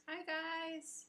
Hi guys.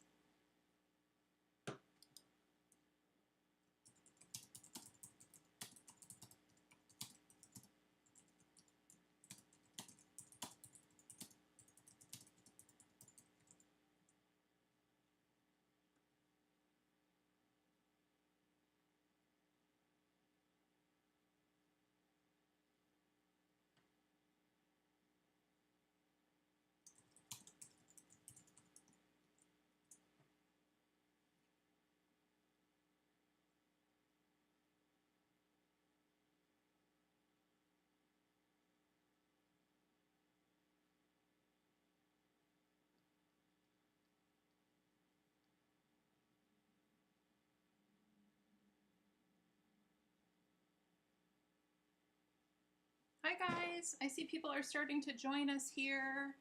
Hi guys. I see people are starting to join us here.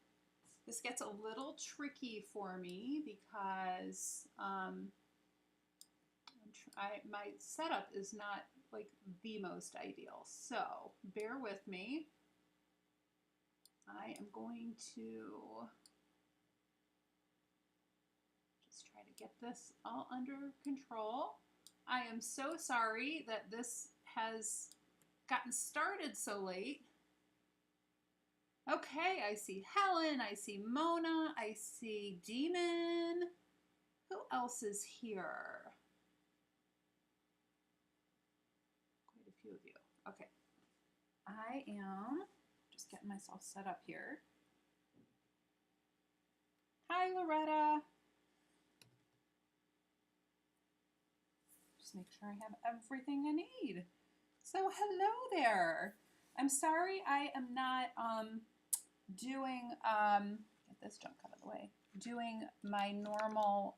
This gets a little tricky for me because my setup is not like the most ideal. So bear with me. I am going to just try to get this all under control. I am so sorry that this has gotten started so late. Okay, I see Helen, I see Mona, I see Demon. Who else is here? Quite a few of you. Okay. I am just getting myself set up here. Hi, Loretta. Just make sure I have everything I need. So hello there. I'm sorry I am not doing, get this junk out of the way, doing my normal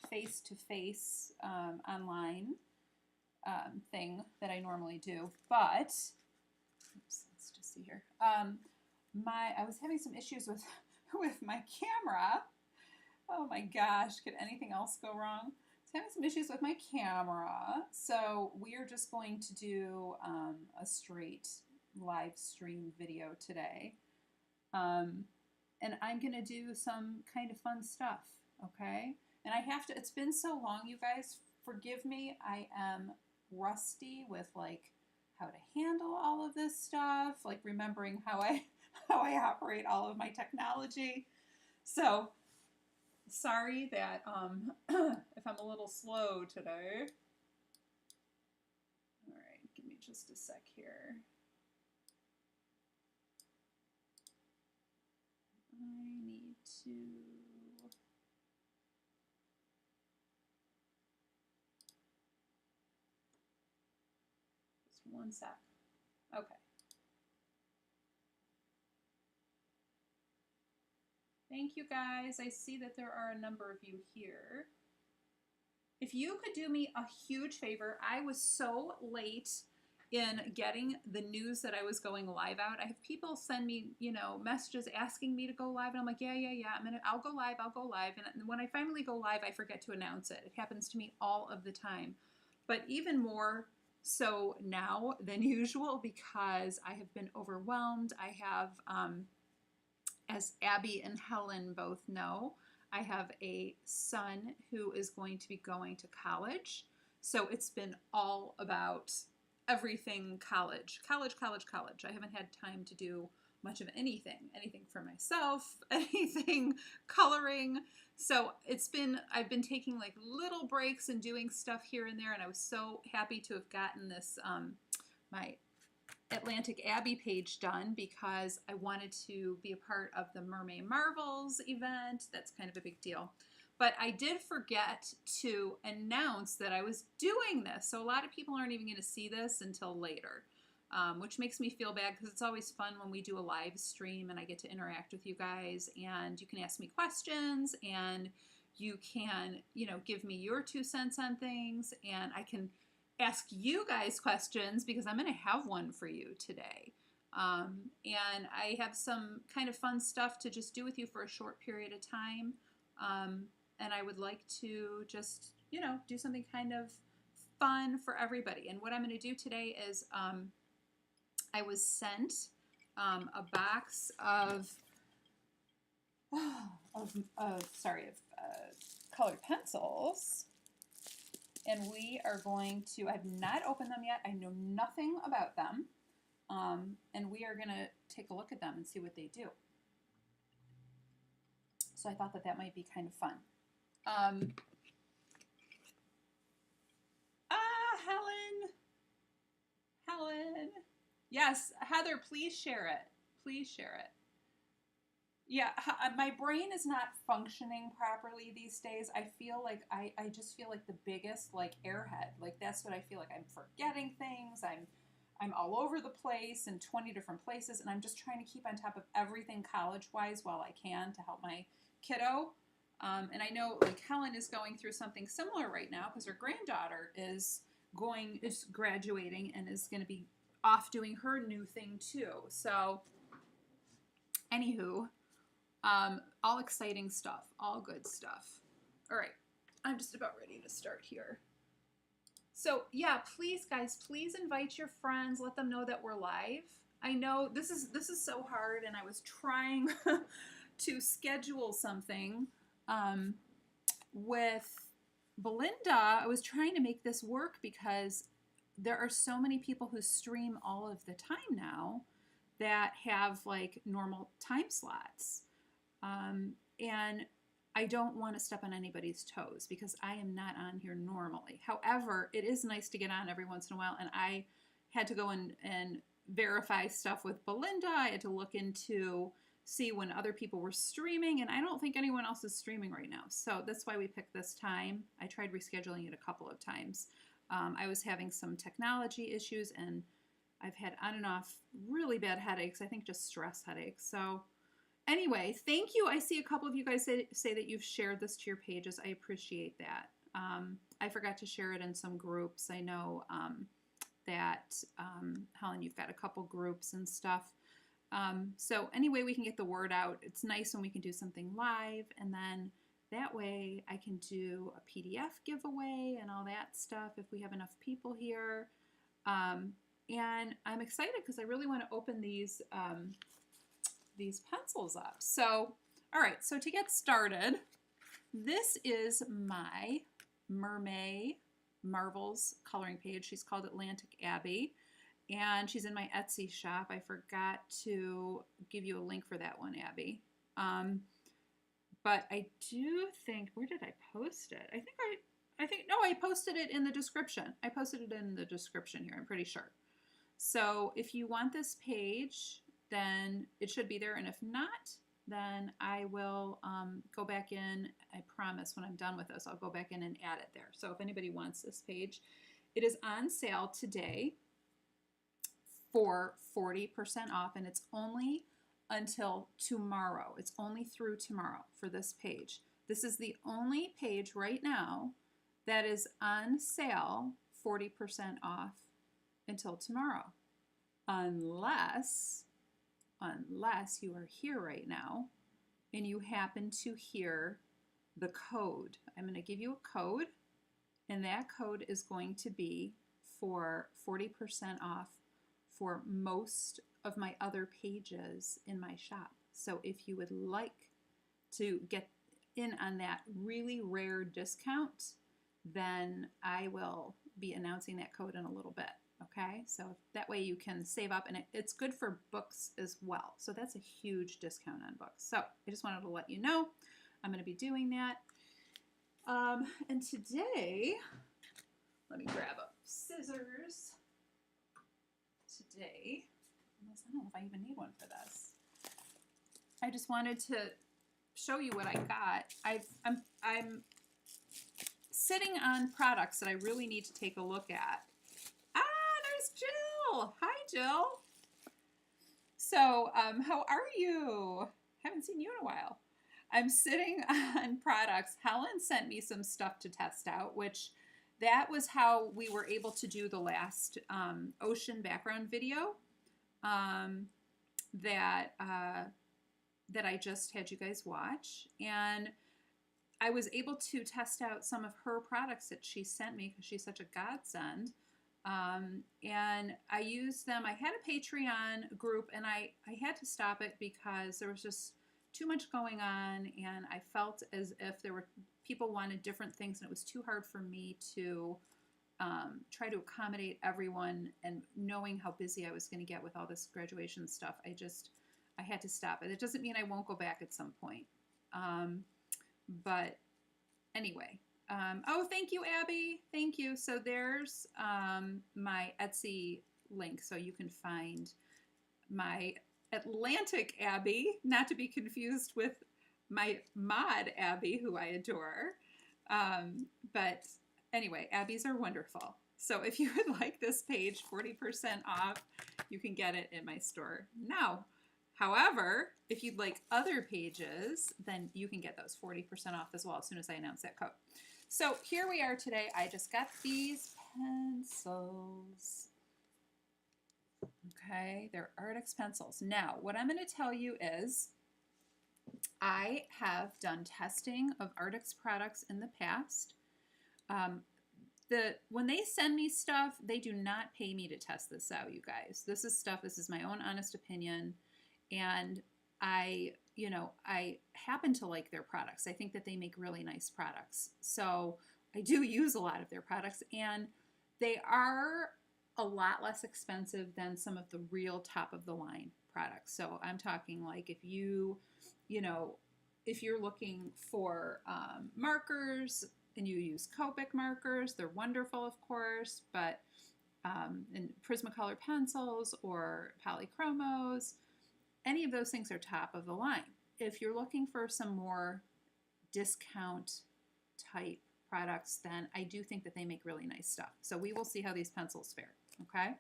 face-to-face online thing that I normally do, but, oops, let's just see here. I was having some issues with my camera. Oh my gosh, could anything else go wrong? I was having some issues with my camera, so we are just going to do a straight live stream video today. And I'm going to do some kind of fun stuff, okay? And I have to, it's been so long, you guys, forgive me. I am rusty with like how to handle all of this stuff, like remembering how I operate all of my technology. So sorry that if I'm a little slow today. All right, give me just a sec here. I need to just one sec. Okay. Thank you guys. I see that there are a number of you here. If you could do me a huge favor, I was so late in getting the news that I was going live out. I have people send me, you know, messages asking me to go live, and I'm like, yeah, I'll go live. And when I finally go live, I forget to announce it. It happens to me all of the time. But even more so now than usual because I have been overwhelmed. I have, as Abby and Helen both know, I have a son who is going to be going to college. So it's been all about everything college. I haven't had time to do much of anything for myself, anything coloring. So I've been taking like little breaks and doing stuff here and there. And I was so happy to have gotten this, my Atlantic Abbey page done because I wanted to be a part of the Mermaid Marvels event. That's kind of a big deal. But I did forget to announce that I was doing this. So a lot of people aren't even going to see this until later, which makes me feel bad because it's always fun when we do a live stream and I get to interact with you guys and you can ask me questions and you can, you know, give me your 2 cents on things and I can ask you guys questions because I'm going to have one for you today. And I have some kind of fun stuff to just do with you for a short period of time. And I would like to just, you know, do something kind of fun for everybody. And what I'm going to do today is I was sent a box of of colored pencils. And we are going to, I've not opened them yet. I know nothing about them. And we are going to take a look at them and see what they do. So I thought that that might be kind of fun. Helen. Yes, Heather, please share it. Please share it. Yeah, my brain is not functioning properly these days. I feel like I just feel like the biggest like airhead. Like that's what I feel like. I'm forgetting things. I'm all over the place in 20 different places, and I'm just trying to keep on top of everything college-wise while I can to help my kiddo. And I know like Helen is going through something similar right now because her granddaughter is graduating and is going to be off doing her new thing too. So anywho, all exciting stuff, all good stuff. All right, I'm just about ready to start here. So yeah, please guys, please invite your friends, let them know that we're live. I know this is so hard, and I was trying to schedule something with Belinda. I was trying to make this work because there are so many people who stream all of the time now that have like normal time slots. And I don't want to step on anybody's toes because I am not on here normally. However, it is nice to get on every once in a while, and I had to go and verify stuff with Belinda. I had to look into see when other people were streaming, and I don't think anyone else is streaming right now. So that's why we picked this time. I tried rescheduling it a couple of times. I was having some technology issues, and I've had on and off really bad headaches. I think just stress headaches. So anyway, thank you. I see a couple of you guys say that you've shared this to your pages. I appreciate that. I forgot to share it in some groups. I know that, Helen, you've got a couple groups and stuff. So anyway, we can get the word out. It's nice when we can do something live, and then that way I can do a PDF giveaway and all that stuff if we have enough people here. And I'm excited because I really want to open these pencils up. So, all right, so to get started, this is my Mermaid Marvels coloring page. She's called Atlantic Abbey, and she's in my Etsy shop. I forgot to give you a link for that one, Abby. But I do think, where did I post it? No, I posted it in the description. I posted it in the description here, I'm pretty sure. So if you want this page, then it should be there. And if not, then I will go back in. I promise when I'm done with this, I'll go back in and add it there. So if anybody wants this page, it is on sale today for 40% off, and it's only until tomorrow. It's only through tomorrow for this page. This is the only page right now that is on sale 40% off until tomorrow. Unless you are here right now and you happen to hear the code. I'm going to give you a code, and that code is going to be for 40% off for most of my other pages in my shop. So if you would like to get in on that really rare discount, then I will be announcing that code in a little bit. Okay, so that way you can save up, and it's good for books as well. So that's a huge discount on books. So I just wanted to let you know I'm going to be doing that. And today, let me grab up scissors. Today, I don't know if I even need one for this. I just wanted to show you what I got. I'm sitting on products that I really need to take a look at. There's Jill. Hi, Jill. So, how are you? Haven't seen you in a while. I'm sitting on products. Helen sent me some stuff to test out, which that was how we were able to do the last ocean background video that I just had you guys watch. And I was able to test out some of her products that she sent me because she's such a godsend. And I used them. I had a Patreon group, and I had to stop it because there was just too much going on, and I felt as if there were people wanted different things, and it was too hard for me to try to accommodate everyone. And knowing how busy I was going to get with all this graduation stuff, I had to stop it. It doesn't mean I won't go back at some point. But anyway, oh, thank you, Abby. Thank you. So there's my Etsy link, so you can find my Atlantic Abby, not to be confused with my mod Abby, who I adore. But anyway, Abbies are wonderful. So if you would like this page 40% off, you can get it in my store now. However, if you'd like other pages, then you can get those 40% off as well as soon as I announce that code. So here we are today. I just got these pencils. Okay, they're Arrtx pencils. Now, what I'm going to tell you is I have done testing of Arrtx products in the past. When they send me stuff, they do not pay me to test this out, you guys. This is my own honest opinion. And I happen to like their products. I think that they make really nice products. So I do use a lot of their products, and they are a lot less expensive than some of the real top of the line products. So I'm talking like if you're looking for markers and you use Copic markers, they're wonderful, of course, but and Prismacolor pencils or polychromos, any of those things are top of the line. If you're looking for some more discount type products, then I do think that they make really nice stuff. So we will see how these pencils fare, okay?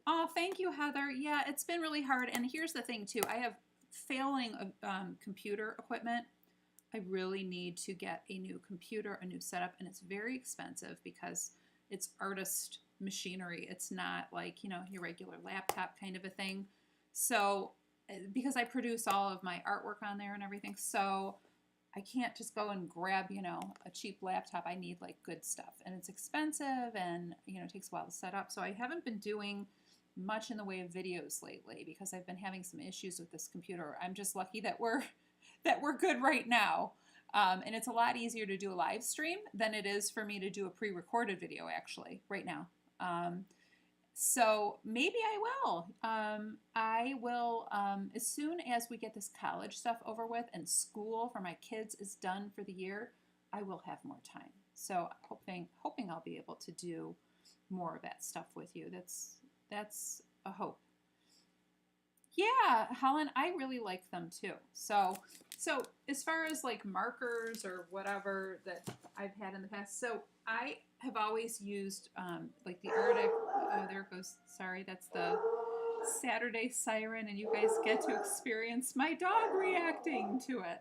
Oh, thank you, Heather. Yeah, it's been really hard. And here's the thing too, I have failing computer equipment. I really need to get a new computer, a new setup, and it's very expensive because it's artist machinery. It's not like, your regular laptop kind of a thing. So, because I produce all of my artwork on there and everything, so I can't just go and grab, a cheap laptop. I need like good stuff, and it's expensive, and it takes a while to set up. So I haven't been doing much in the way of videos lately because I've been having some issues with this computer. I'm just lucky that we're good right now. And it's a lot easier to do a live stream than it is for me to do a pre-recorded video actually right now. So maybe I will, as soon as we get this college stuff over with and school for my kids is done for the year, I will have more time. So hoping I'll be able to do more of that stuff with you. That's a hope. Yeah, Helen, I really like them too. So as far as like markers or whatever that I've had in the past, so I have always used like the Arrtx, oh, there it goes. Sorry, that's the Saturday siren, and you guys get to experience my dog reacting to it.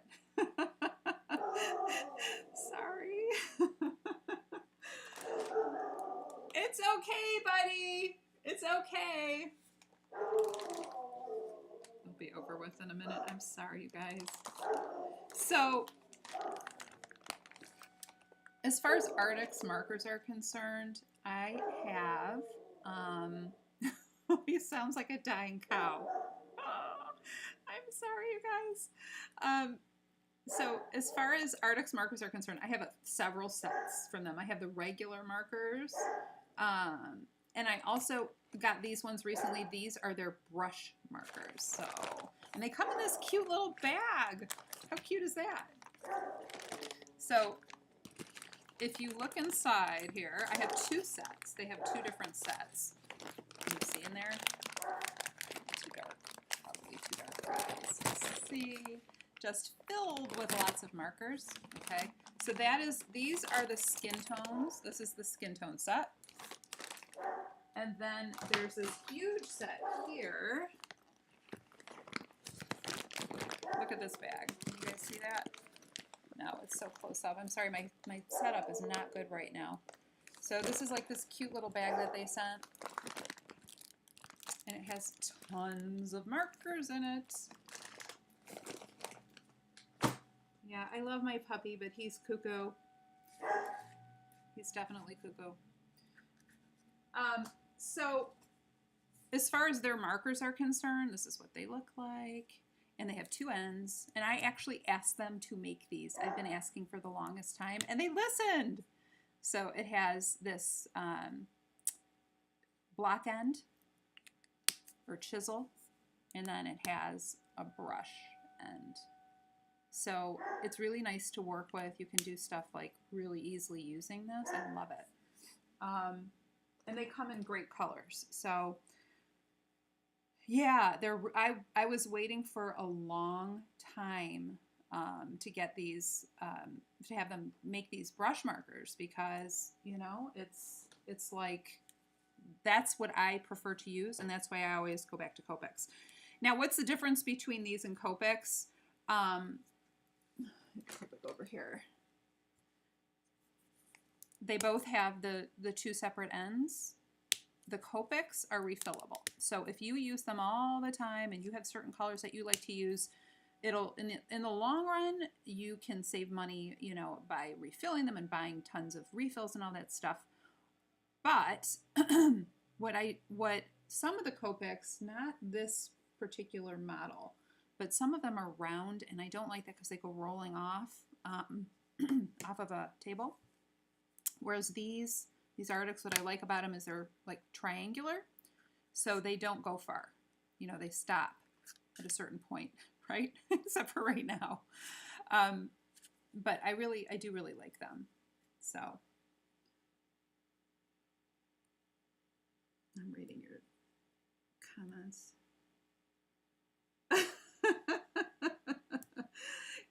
Sorry. It's okay, buddy. It's okay. It'll be over with in a minute. I'm sorry, you guys. So, as far as Arrtx markers are concerned, I have, he sounds like a dying cow. Oh, I'm sorry, you guys. So as far as Arrtx markers are concerned, I have several sets from them. I have the regular markers, and I also got these ones recently. These are their brush markers. So, and they come in this cute little bag. How cute is that? So if you look inside here, I have two sets. They have two different sets. Can you see in there? Too dark. Probably too dark for eyes. Let's see. Just filled with lots of markers. Okay. So these are the skin tones. This is the skin tone set. And then there's this huge set here. Look at this bag. Can you guys see that? No, it's so close up. I'm sorry, my setup is not good right now. So this is like this cute little bag that they sent. And it has tons of markers in it. Yeah, I love my puppy, but he's cuckoo. He's definitely cuckoo. So as far as their markers are concerned, this is what they look like. And they have two ends. And I actually asked them to make these. I've been asking for the longest time, and they listened. So it has this block end or chisel, and then it has a brush end. So it's really nice to work with. You can do stuff like really easily using this. I love it. And they come in great colors. So yeah, I was waiting for a long time to get these, to have them make these brush markers, because, you know, it's like, that's what I prefer to use, and that's why I always go back to Copics. Now, what's the difference between these and Copics? Copic over here. They both have the two separate ends. The Copics are refillable. So if you use them all the time and you have certain colors that you like to use, it'll, in the long run, you can save money, you know, by refilling them and buying tons of refills and all that stuff. But what some of the Copics, not this particular model, but some of them are round, and I don't like that because they go rolling off off of a table. Whereas these Arrtx, what I like about them is they're like triangular, so they don't go far. You know, they stop at a certain point, right? Except for right now. But I do really like them. So I'm reading your comments.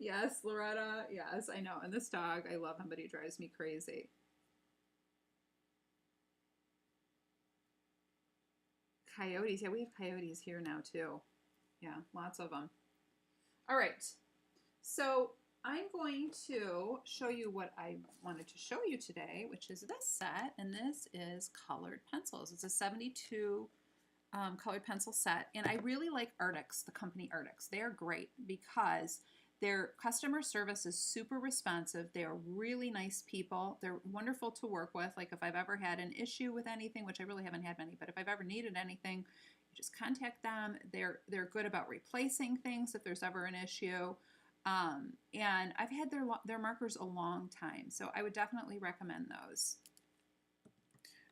Yes, Loretta. Yes, I know. And this dog, I love him, but he drives me crazy. Coyotes. Yeah, we have coyotes here now too. Yeah, lots of them. All right. So I'm going to show you what I wanted to show you today, which is this set, and this is colored pencils. It's a 72 colored pencil set, and I really like Arrtx, the company Arrtx. They are great because their customer service is super responsive. They are really nice people. They're wonderful to work with. Like if I've ever had an issue with anything, which I really haven't had many, but if I've ever needed anything, you just contact them. They're good about replacing things if there's ever an issue. And I've had their markers a long time, so I would definitely recommend those.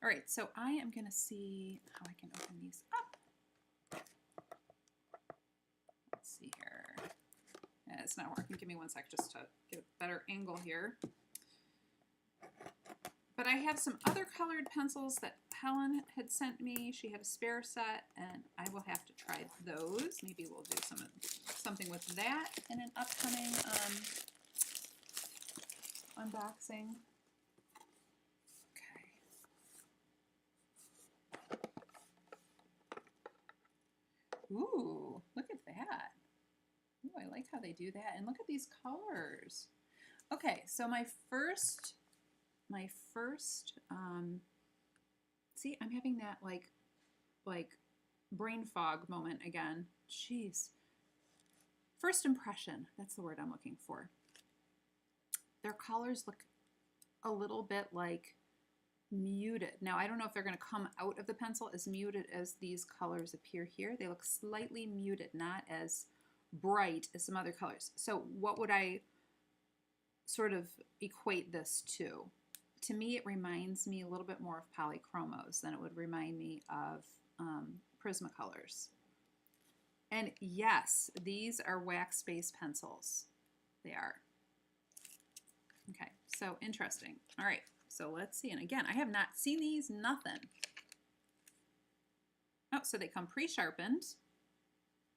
All right, so I am going to see how I can open these up. Let's see here. Yeah, it's not working. Give me one sec just to get a better angle here. But I have some other colored pencils that Helen had sent me. She had a spare set, and I will have to try those. Maybe we'll do something with that in an upcoming unboxing. Okay. Ooh, look at that. Ooh, I like how they do that. And look at these colors. Okay, so my first, see, I'm having that like brain fog moment again. Jeez. First impression, that's the word I'm looking for. Their colors look a little bit like muted. Now, I don't know if they're going to come out of the pencil as muted as these colors appear here. They look slightly muted, not as bright as some other colors. So what would I sort of equate this to? To me, it reminds me a little bit more of polychromos than it would remind me of Prismacolors. And yes, these are wax-based pencils. They are. Okay, so interesting. All right, so let's see. And again, I have not seen these, nothing. Oh, so they come pre-sharpened,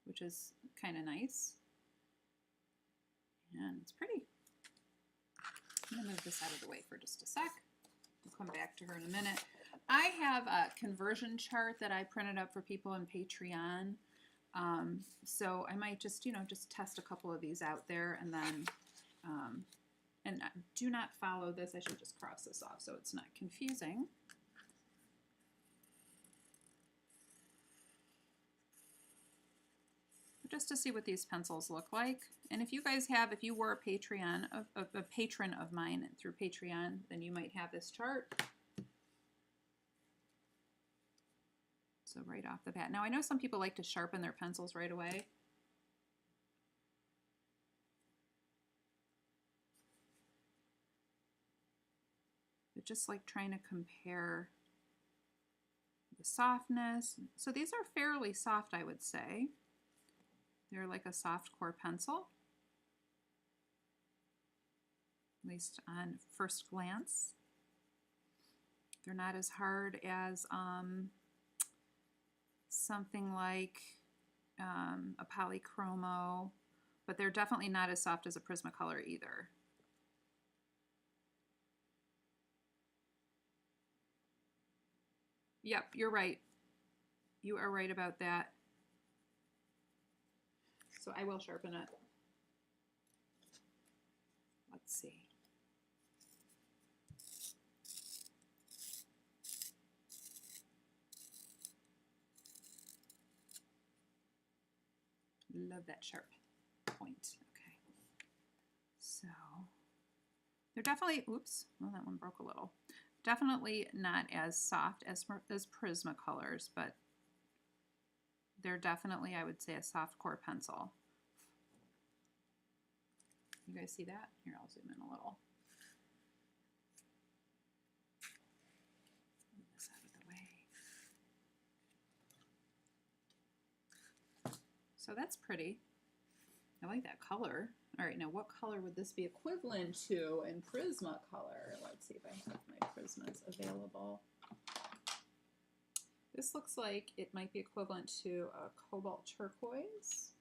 which is kind of nice. And it's pretty. I'm going to move this out of the way for just a sec. We'll come back to her in a minute. I have a conversion chart that I printed up for people on Patreon. So I might just, just test a couple of these out there, and then, and do not follow this. I should just cross this off so it's not confusing. Just to see what these pencils look like. And if you guys have, if you were a patron of mine through Patreon, then you might have this chart. So right off the bat. Now I know some people like to sharpen their pencils right away. But just like trying to compare the softness. So these are fairly soft, I would say. They're like a soft core pencil, at least on first glance. They're not as hard as something like a polychromo, but they're definitely not as soft as a Prismacolor either. Yep, you're right. You are right about that. So I will sharpen it. Let's see. Love that sharp point. Okay. So they're definitely, oops, well, that one broke a little. Definitely not as soft as Prismacolors, but they're definitely, I would say, a soft core pencil. You guys see that? Here, I'll zoom in a little. Move this out of the way. So that's pretty. I like that color. All right, now what color would this be equivalent to in Prismacolor? Let's see if I have my Prismas available. This looks like it might be equivalent to a cobalt turquoise,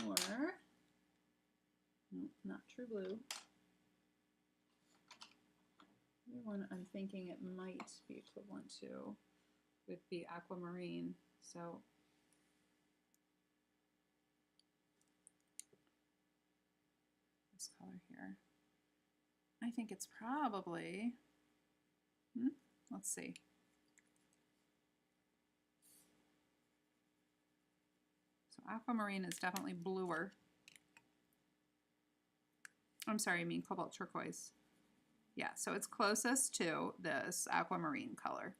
or, no, not true blue. The one I'm thinking it might be equivalent to would be aquamarine. So this color here, I think it's probably, let's see. So aquamarine is definitely bluer. I'm sorry, I mean cobalt turquoise. Yeah, so it's closest to this aquamarine color.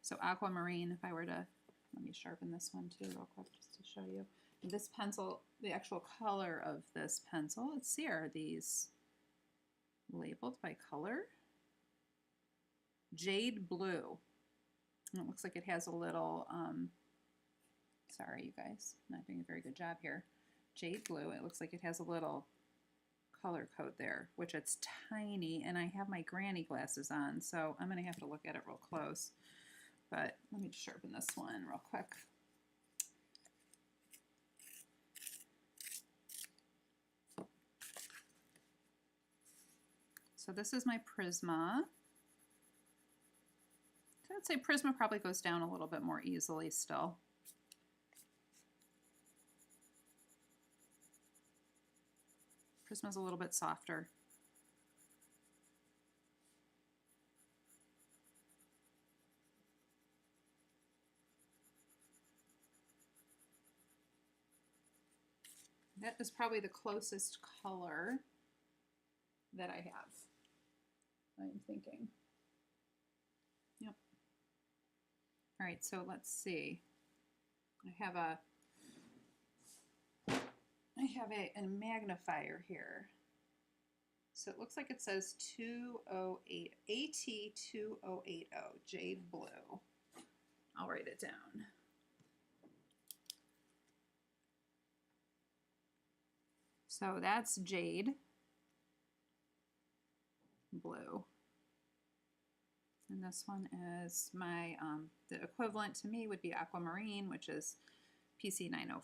So aquamarine, if I were to, let me sharpen this one too real quick just to show you. This pencil, the actual color of this pencil, let's see, are these labeled by color? Jade blue. And it looks like it has a little, sorry you guys, I'm not doing a very good job here. Jade blue, it looks like it has a little color code there, which it's tiny, and I have my granny glasses on, so I'm gonna have to look at it real close. But let me just sharpen this one real quick. So this is my Prisma. So I'd say Prisma probably goes down a little bit more easily still. Prisma's a little bit softer. That is probably the closest color that I have, I'm thinking. Yep. All right, so let's see. I have a magnifier here. So it looks like it says 208, AT2080, Jade Blue. I'll write it down. So that's Jade Blue. And this one is my, the equivalent to me would be Aquamarine, which is PC905.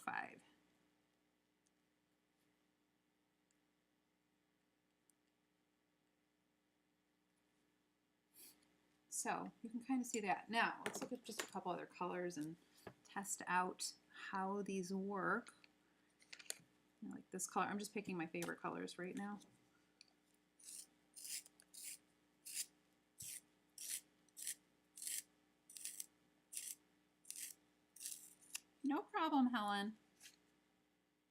So you can kind of see that. Now let's look at just a couple other colors and test out how these work. I like this color. I'm just picking my favorite colors right now. No problem, Helen.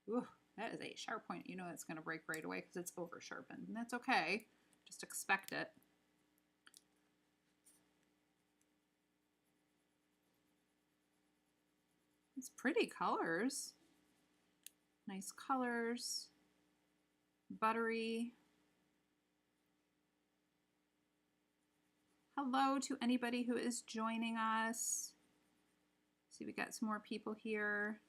Ooh, that is a sharp point. You know it's going to break right away because it's over sharpened, and that's okay. Just expect it. It's pretty colors. Nice colors. Buttery. Hello to anybody who is joining us. See, we got some more people here.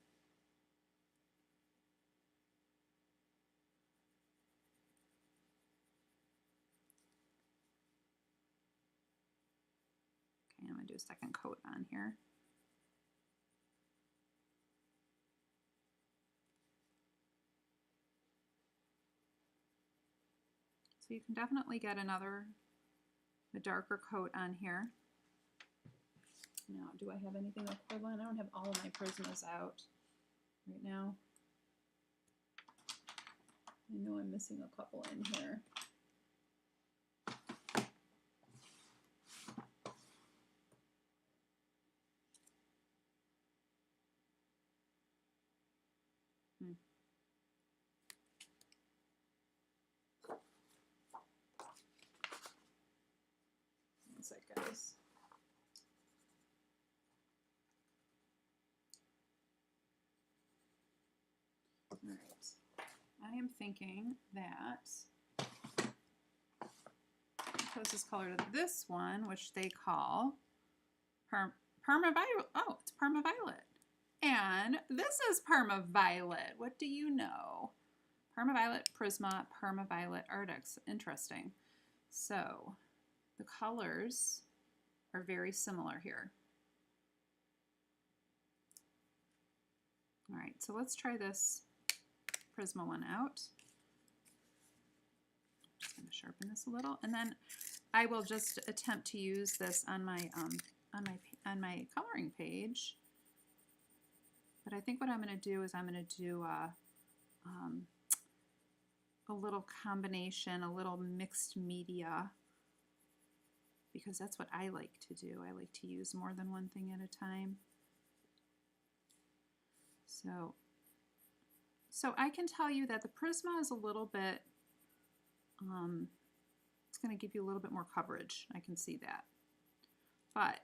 Okay, I'm gonna do a second coat on here. So you can definitely get a darker coat on here. Now, do I have anything equivalent? I don't have all of my Prismas out right now. I know I'm missing a couple in here. One sec, guys. All right. I am thinking that this is colored this one, which they call Perma Violet. Oh, it's Perma Violet. And this is Perma Violet. What do you know? Perma Violet Prisma, Perma Violet Artix. Interesting. So the colors are very similar here. All right, so let's try this Prisma one out. Just going to sharpen this a little, and then I will just attempt to use this on my coloring page. But I think what I'm going to do is I'm going to do a little combination, a little mixed media, because that's what I like to do. I like to use more than one thing at a time. So I can tell you that the Prisma is a little bit, it's going to give you a little bit more coverage. I can see that. But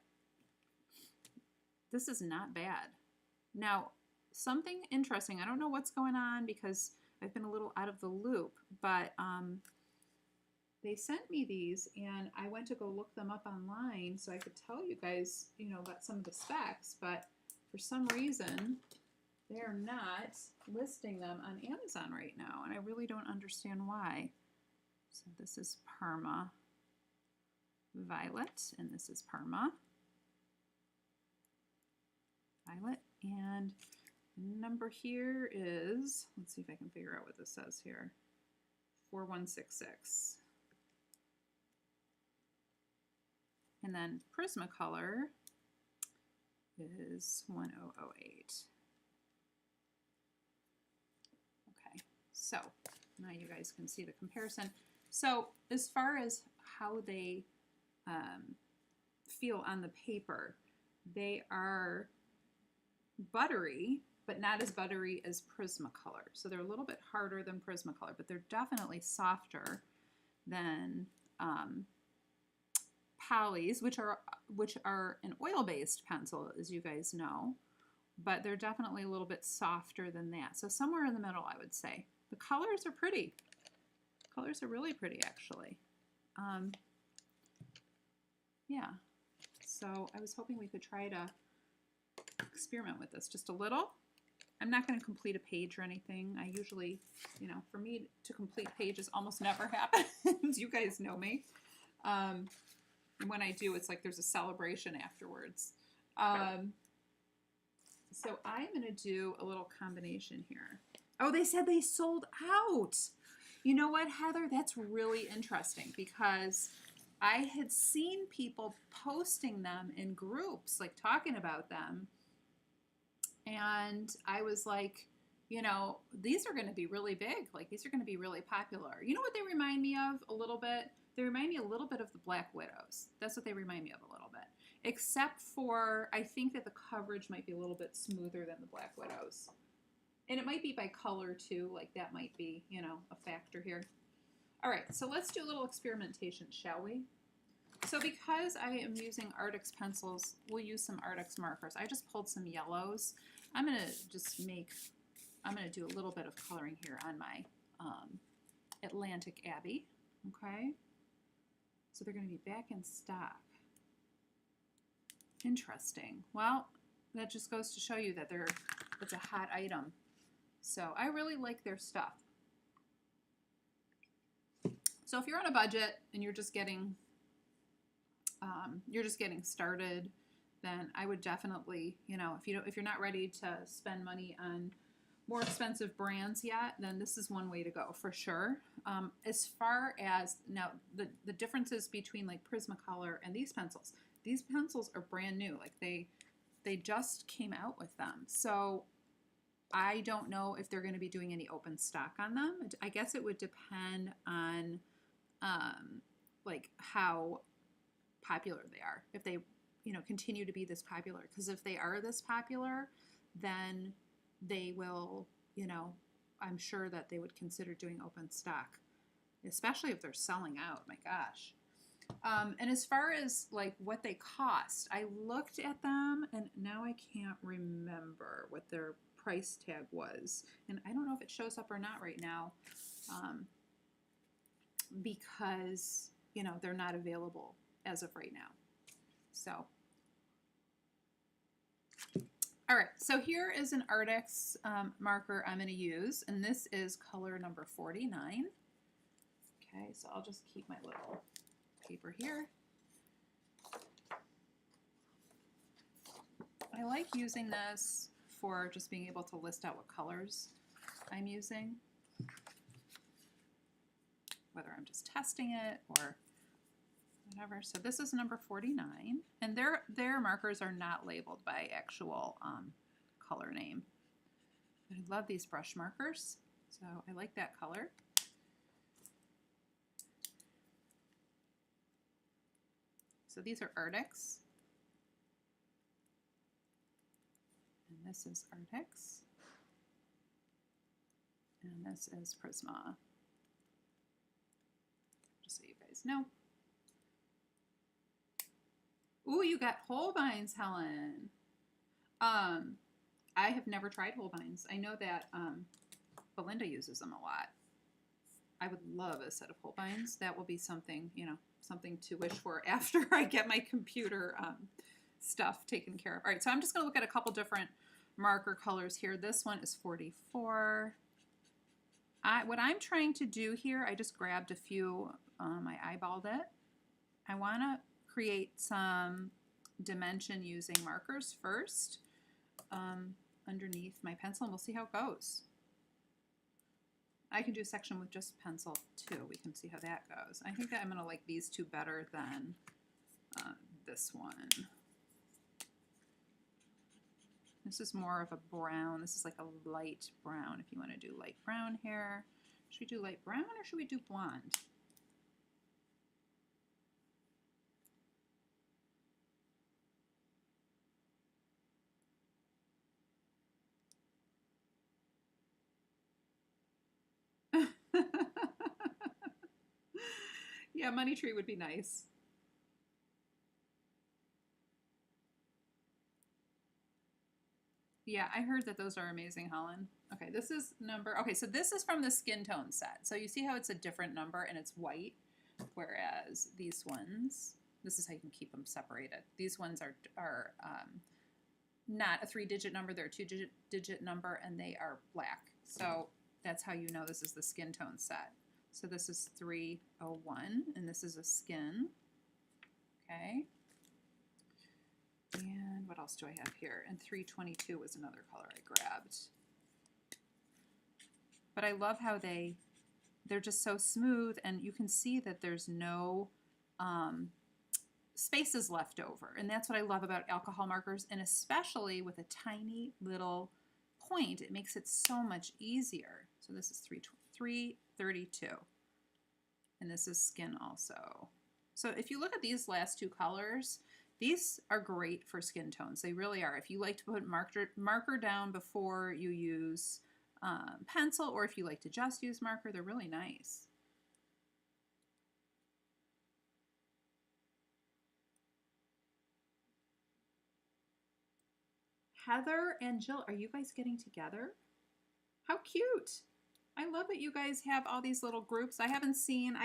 this is not bad. Now, something interesting, I don't know what's going on because I've been a little out of the loop, but they sent me these and I went to go look them up online so I could tell you guys, you know, about some of the specs, but for some reason, they're not listing them on Amazon right now, and I really don't understand why. So this is Perma Violet, and this is Perma Violet, and the number here is, let's see if I can figure out what this says here, 4166. And then Prismacolor is 1008. So now you guys can see the comparison. So as far as how they feel on the paper, they are buttery, but not as buttery as Prismacolor. So they're a little bit harder than Prismacolor, but they're definitely softer than Polys, which are an oil-based pencil, as you guys know, but they're definitely a little bit softer than that. So somewhere in the middle, I would say. The colors are pretty. Colors are really pretty, actually. Yeah. So I was hoping we could try to experiment with this just a little. I'm not going to complete a page or anything. I usually, you know, for me to complete pages almost never happens. You guys know me. And when I do, it's like there's a celebration afterwards. So I'm going to do a little combination here. Oh, they said they sold out. You know what, Heather? That's really interesting because I had seen people posting them in groups, like talking about them. And I was like, you know, these are going to be really big. Like, these are going to be really popular. You know what they remind me of a little bit? They remind me a little bit of the Black Widows. That's what they remind me of a little bit. Except for, I think that the coverage might be a little bit smoother than the Black Widows. And it might be by color too, like that might be, you know, a factor here. All right, so let's do a little experimentation, shall we? So because I am using Arrtx pencils, we'll use some Arrtx markers. I just pulled some yellows. I'm going to just I'm going to do a little bit of coloring here on my Atlantic Abbey, okay? So they're going to be back in stock. Interesting. Well, that just goes to show you that it's a hot item. So I really like their stuff. So if you're on a budget and you're just getting started, then I would definitely, you know, if you're not ready to spend money on more expensive brands yet, then this is one way to go for sure. As far as now, the differences between like Prismacolor and these pencils are brand new. Like they just came out with them. So I don't know if they're going to be doing any open stock on them. I guess it would depend on like how popular they are. If they, you know, continue to be this popular. Because if they are this popular, then they will, you know, I'm sure that they would consider doing open stock, especially if they're selling out. My gosh. And as far as like what they cost, I looked at them and now I can't remember what their price tag was. And I don't know if it shows up or not right now, because, you know, they're not available as of right now. So all right, so here is an Arrtx marker I'm going to use, and this is color number 49. Okay, so I'll just keep my little paper here. I like using this for just being able to list out what colors I'm using, whether I'm just testing it or whatever. So this is number 49, and their markers are not labeled by actual color name. I love these brush markers, so I like that color. So these are Arrtx, and this is Arrtx, and this is Prisma, just so you guys know. Ooh, you got Holbein's, Helen. I have never tried Holbein's. I know that Belinda uses them a lot. I would love a set of Holbein's. That will be something, you know, something to wish for after I get my computer stuff taken care of. All right, so I'm just going to look at a couple different marker colors here. This one is 44. What I'm trying to do here, I just grabbed a few, I eyeballed it. I want to create some dimension using markers first underneath my pencil, and we'll see how it goes. I can do a section with just pencil too. We can see how that goes. I think that I'm going to like these two better than this one. This is more of a brown. This is like a light brown if you want to do light brown here. Should we do light brown or should we do blonde? Yeah, money tree would be nice. Yeah, I heard that those are amazing, Helen. Okay, this is number, okay, so this is from the skin tone set. So you see how it's a different number and it's white, whereas these ones, this is how you can keep them separated. These ones are not a 3-digit number, they're a 2-digit number, and they are black. So that's how you know this is the skin tone set. So this is 301, and this is a skin. Okay. And what else do I have here? And 322 was another color I grabbed. But I love how they're just so smooth, and you can see that there's no spaces left over. And that's what I love about alcohol markers, and especially with a tiny little point, it makes it so much easier. So this is 332. And this is skin also. So if you look at these last two colors, these are great for skin tones. They really are. If you like to put marker down before you use pencil, or if you like to just use marker, they're really nice. Heather and Jill, are you guys getting together? How cute. I love that you guys have all these little groups. I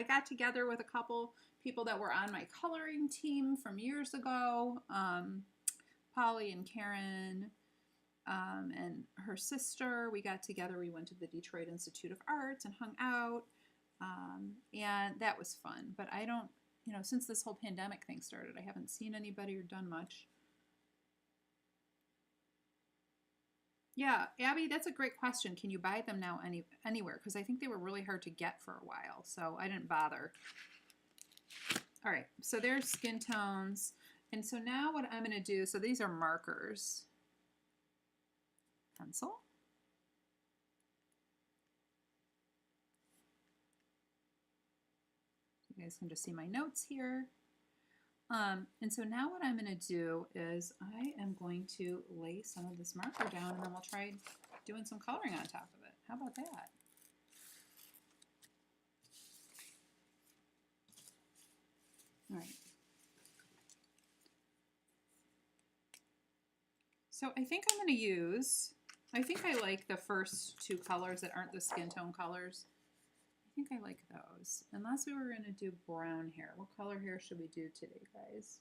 got together with a couple people that were on my coloring team from years ago. Polly and Karen and her sister. We got together. We went to the Detroit Institute of Arts and hung out. And that was fun. But I don't, since this whole pandemic thing started, I haven't seen anybody or done much. Yeah, Abby, that's a great question. Can you buy them now anywhere? Because I think they were really hard to get for a while, so I didn't bother. All right, so there's skin tones. And so now what I'm going to do, so these are markers. Pencil. You guys can just see my notes here. And so now what I'm going to do is I am going to lay some of this marker down, and then we'll try doing some coloring on top of it. How about that? All right. So I think I'm going to use, I think I like the first two colors that aren't the skin tone colors. I think I like those. Unless we were going to do brown hair. What color hair should we do today, guys?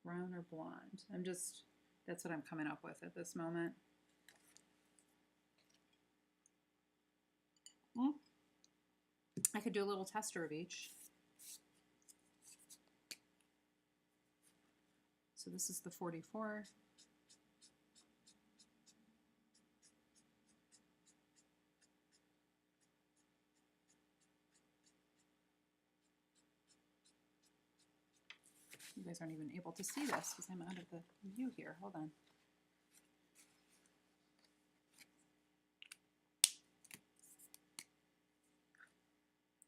Brown or blonde? That's what I'm coming up with at this moment. Well, I could do a little tester of each. So this is the 44. You guys aren't even able to see this because I'm out of the view here. Hold on.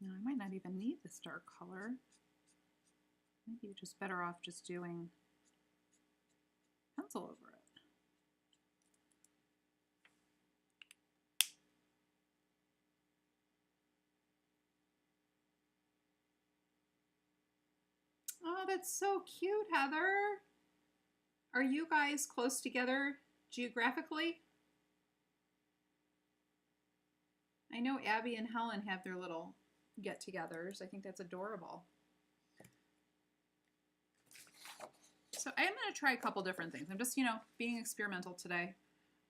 Now I might not even need this dark color. Maybe you're just better off just doing pencil over it. Oh, that's so cute, Heather. Are you guys close together geographically? I know Abby and Helen have their little get-togethers. I think that's adorable. So I am going to try a couple different things. I'm just, being experimental today.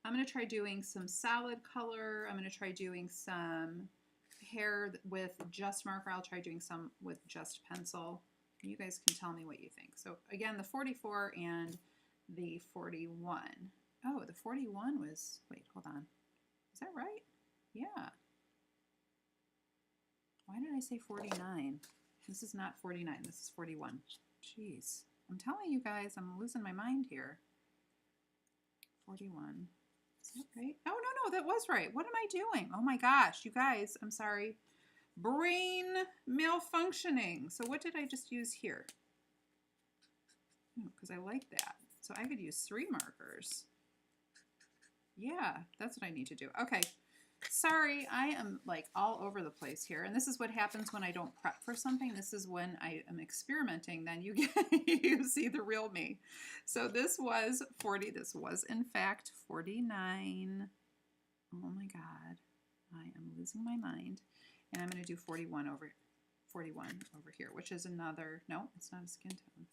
I'm going to try doing some solid color. I'm going to try doing some hair with just marker. I'll try doing some with just pencil. You guys can tell me what you think. So again, the 44 and the 41. Oh, the 41 was, wait, hold on. Is that right? Yeah. Why did I say 49? This is not 49, this is 41. Jeez. I'm telling you guys, I'm losing my mind here. 41. Is that right? Oh, no, that was right. What am I doing? Oh my gosh, you guys, I'm sorry. Brain malfunctioning. So what did I just use here? Because I like that. So I could use 3 markers. Yeah, that's what I need to do. Okay. Sorry, I am like all over the place here. And this is what happens when I don't prep for something. This is when I am experimenting. Then you you see the real me. So this was 40. This was in fact 49. Oh my God. I am losing my mind. And I'm going to do 41 over here, which is another, no, it's not a skin tone.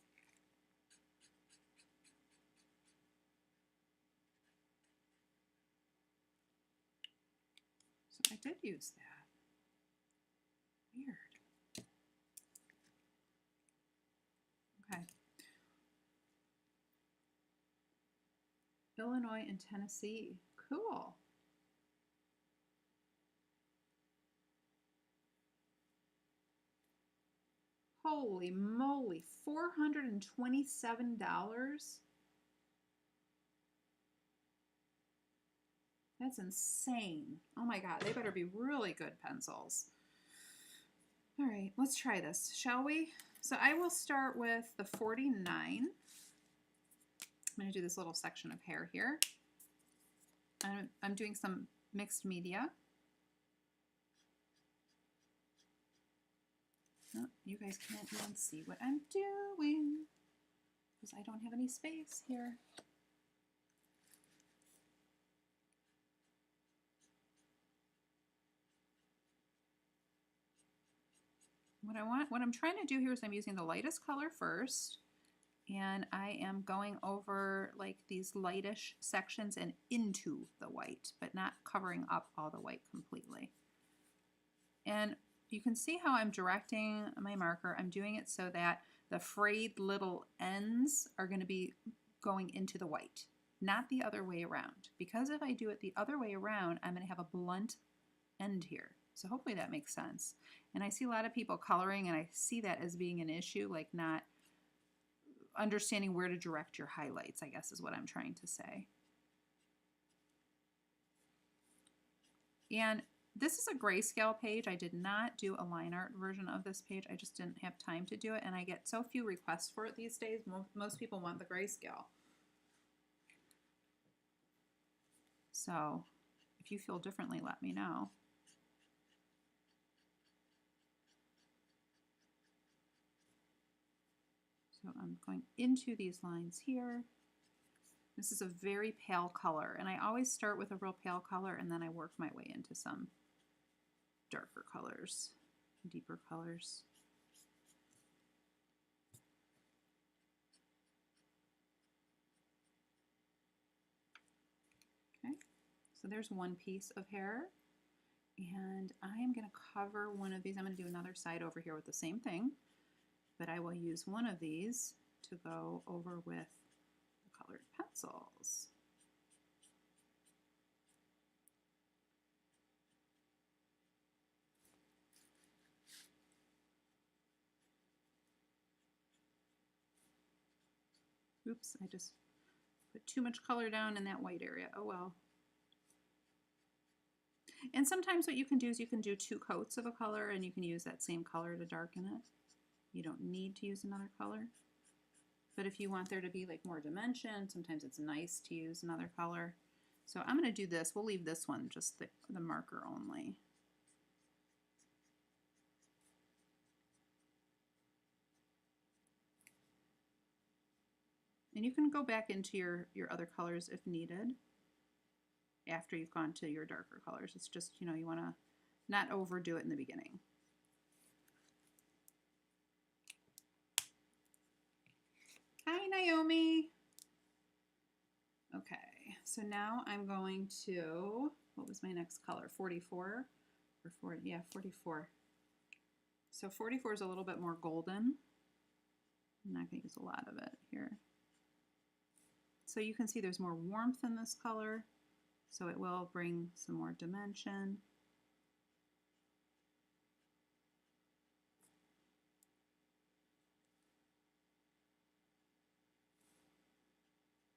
So I did use that. Weird. Okay. Illinois and Tennessee. Cool. Holy moly, $427? That's insane. Oh my God, they better be really good pencils. All right, let's try this, shall we? So I will start with the 49. I'm going to do this little section of hair here. I'm doing some mixed media. Oh, you guys can't even see what I'm doing because I don't have any space here. What I'm trying to do here is I'm using the lightest color first, and I am going over like these lightish sections and into the white, but not covering up all the white completely. And you can see how I'm directing my marker. I'm doing it so that the frayed little ends are going to be going into the white, not the other way around. Because if I do it the other way around, I'm going to have a blunt end here. So hopefully that makes sense. And I see a lot of people coloring, and I see that as being an issue, like not understanding where to direct your highlights, I guess is what I'm trying to say. And this is a grayscale page. I did not do a line art version of this page. I just didn't have time to do it, and I get so few requests for it these days. Most people want the grayscale. So if you feel differently, let me know. So I'm going into these lines here. This is a very pale color, and I always start with a real pale color and then I work my way into some darker colors, deeper colors. Okay, so there's one piece of hair, and I am going to cover one of these. I'm going to do another side over here with the same thing, but I will use one of these to go over with the colored pencils. Oops, I just put too much color down in that white area. Oh well. And sometimes what you can do is you can do 2 coats of a color and you can use that same color to darken it. You don't need to use another color. But if you want there to be like more dimension, sometimes it's nice to use another color. So I'm going to do this. We'll leave this one just the marker only. And you can go back into your other colors if needed after you've gone to your darker colors. It's just, you know, you want to not overdo it in the beginning. Hi, Naomi. Okay, so now I'm going to, what was my next color? 44 or 40? Yeah, 44. So 44 is a little bit more golden. I'm not going to use a lot of it here. So you can see there's more warmth in this color, so it will bring some more dimension.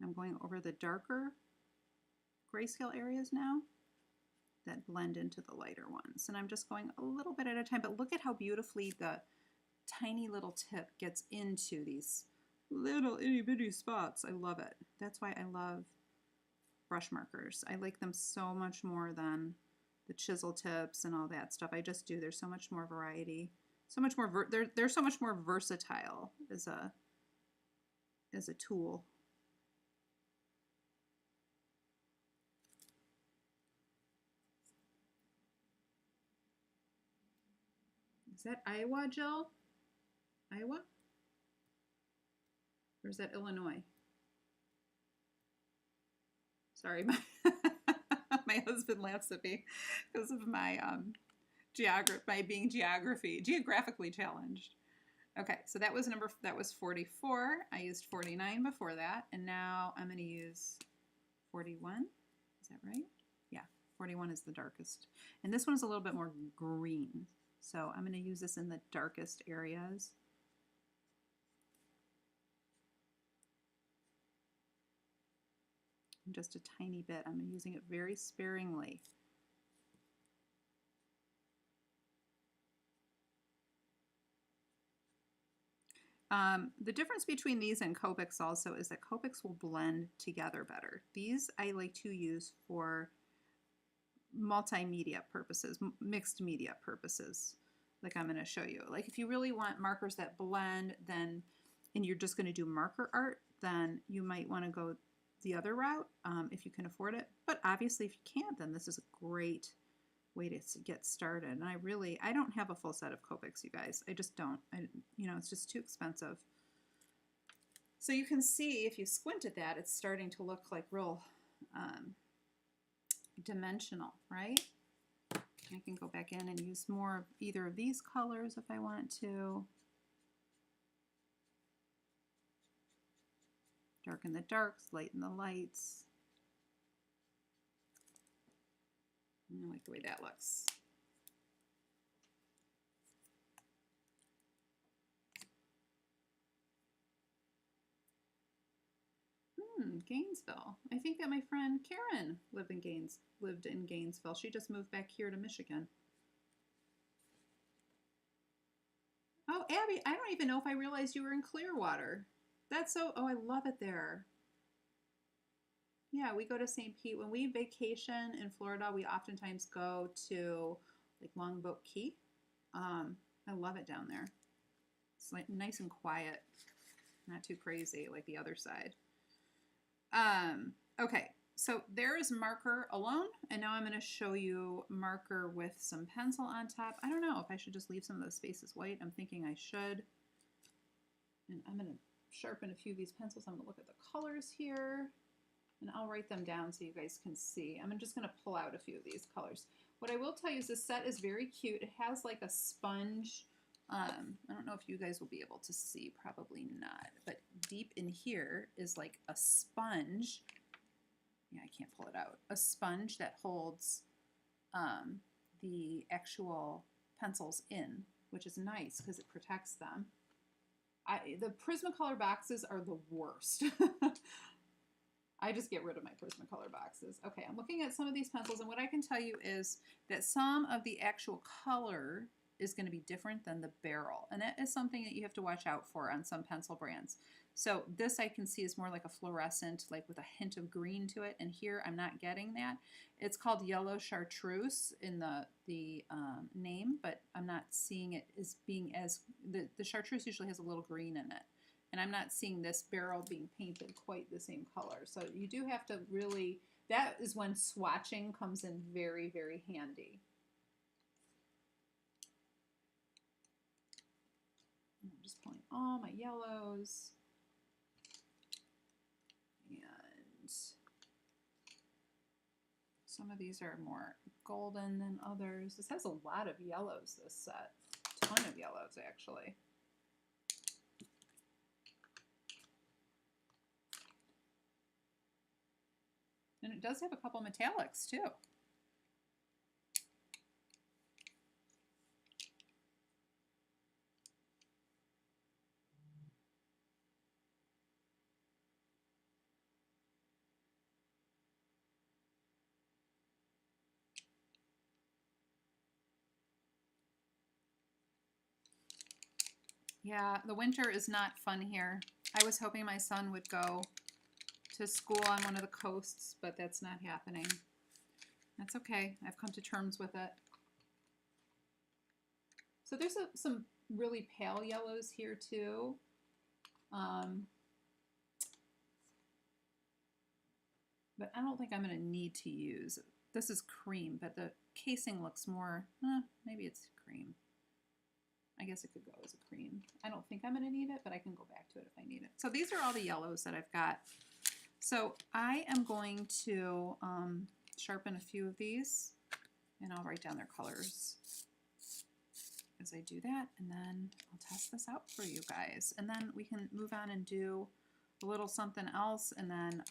I'm going over the darker grayscale areas now that blend into the lighter ones. And I'm just going a little bit at a time, but look at how beautifully the tiny little tip gets into these little itty bitty spots. I love it. That's why I love brush markers. I like them so much more than the chisel tips and all that stuff. I just do. There's so much more variety. So much more, they're so much more versatile as a tool. Is that Iowa, Jill? Iowa? Or is that Illinois? Sorry, my husband laughs at me because of my being geographically challenged. Okay, so that was 44. I used 49 before that, and now I'm going to use 41. Is that right? Yeah, 41 is the darkest. And this one is a little bit more green. So I'm going to use this in the darkest areas. Just a tiny bit. I'm using it very sparingly. The difference between these and Copics also is that Copics will blend together better. These I like to use for multimedia purposes, mixed media purposes, like I'm going to show you. Like if you really want markers that blend, then, and you're just going to do marker art, then you might want to go the other route if you can afford it. But obviously if you can't, then this is a great way to get started. And I don't have a full set of Copics, you guys. I just don't. You know, it's just too expensive. So you can see if you squint at that, it's starting to look like real dimensional, right? I can go back in and use more of either of these colors if I want to. Darken the darks, lighten the lights. I like the way that looks. Gainesville. I think that my friend Karen lived in Gainesville. She just moved back here to Michigan. Oh, Abby, I don't even know if I realized you were in Clearwater. That's so, oh, I love it there. Yeah, we go to St. Pete. When we vacation in Florida, we oftentimes go to like Longboat Key. I love it down there. It's like nice and quiet, not too crazy like the other side. Okay, so there is marker alone, and now I'm going to show you marker with some pencil on top. I don't know if I should just leave some of those spaces white. I'm thinking I should. And I'm going to sharpen a few of these pencils. I'm going to look at the colors here, and I'll write them down so you guys can see. I'm just going to pull out a few of these colors. What I will tell you is this set is very cute. It has like a sponge. I don't know if you guys will be able to see, probably not, but deep in here is like a sponge. Yeah, I can't pull it out. A sponge that holds the actual pencils in, which is nice because it protects them. The Prismacolor boxes are the worst. I just get rid of my Prismacolor boxes. Okay, I'm looking at some of these pencils, and what I can tell you is that some of the actual color is going to be different than the barrel, and that is something that you have to watch out for on some pencil brands. So this I can see is more like a fluorescent, like with a hint of green to it, and here I'm not getting that. It's called yellow chartreuse in the name, but I'm not seeing it as being as, the chartreuse usually has a little green in it, and I'm not seeing this barrel being painted quite the same color. So you do have to really, that is when swatching comes in very, very handy. I'm just pulling all my yellows, and some of these are more golden than others. This has a lot of yellows, this set. A ton of yellows, actually. And it does have a couple metallics, too. Yeah, the winter is not fun here. I was hoping my son would go to school on one of the coasts, but that's not happening. That's okay. I've come to terms with it. So there's some really pale yellows here too. But I don't think I'm going to need to use, this is cream, but the casing looks more, maybe it's cream. I guess it could go as a cream. I don't think I'm going to need it, but I can go back to it if I need it. So these are all the yellows that I've got. So I am going to sharpen a few of these, and I'll write down their colors as I do that, and then I'll test this out for you guys. And then we can move on and do a little something else, and then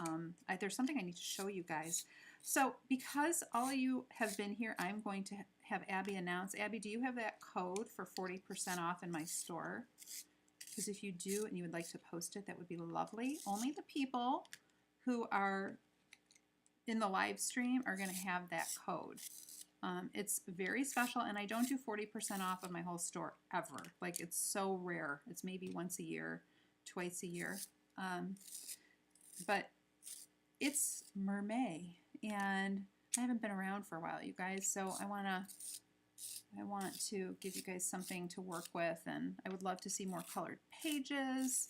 there's something I need to show you guys. So because all of you have been here, I'm going to have Abby announce. Abby, do you have that code for 40% off in my store? Because if you do and you would like to post it, that would be lovely. Only the people who are in the live stream are going to have that code. It's very special, and I don't do 40% off of my whole store ever. Like, it's so rare. It's maybe once a year, twice a year. But it's Mermaid, and I haven't been around for a while, you guys, so I want to give you guys something to work with, and I would love to see more colored pages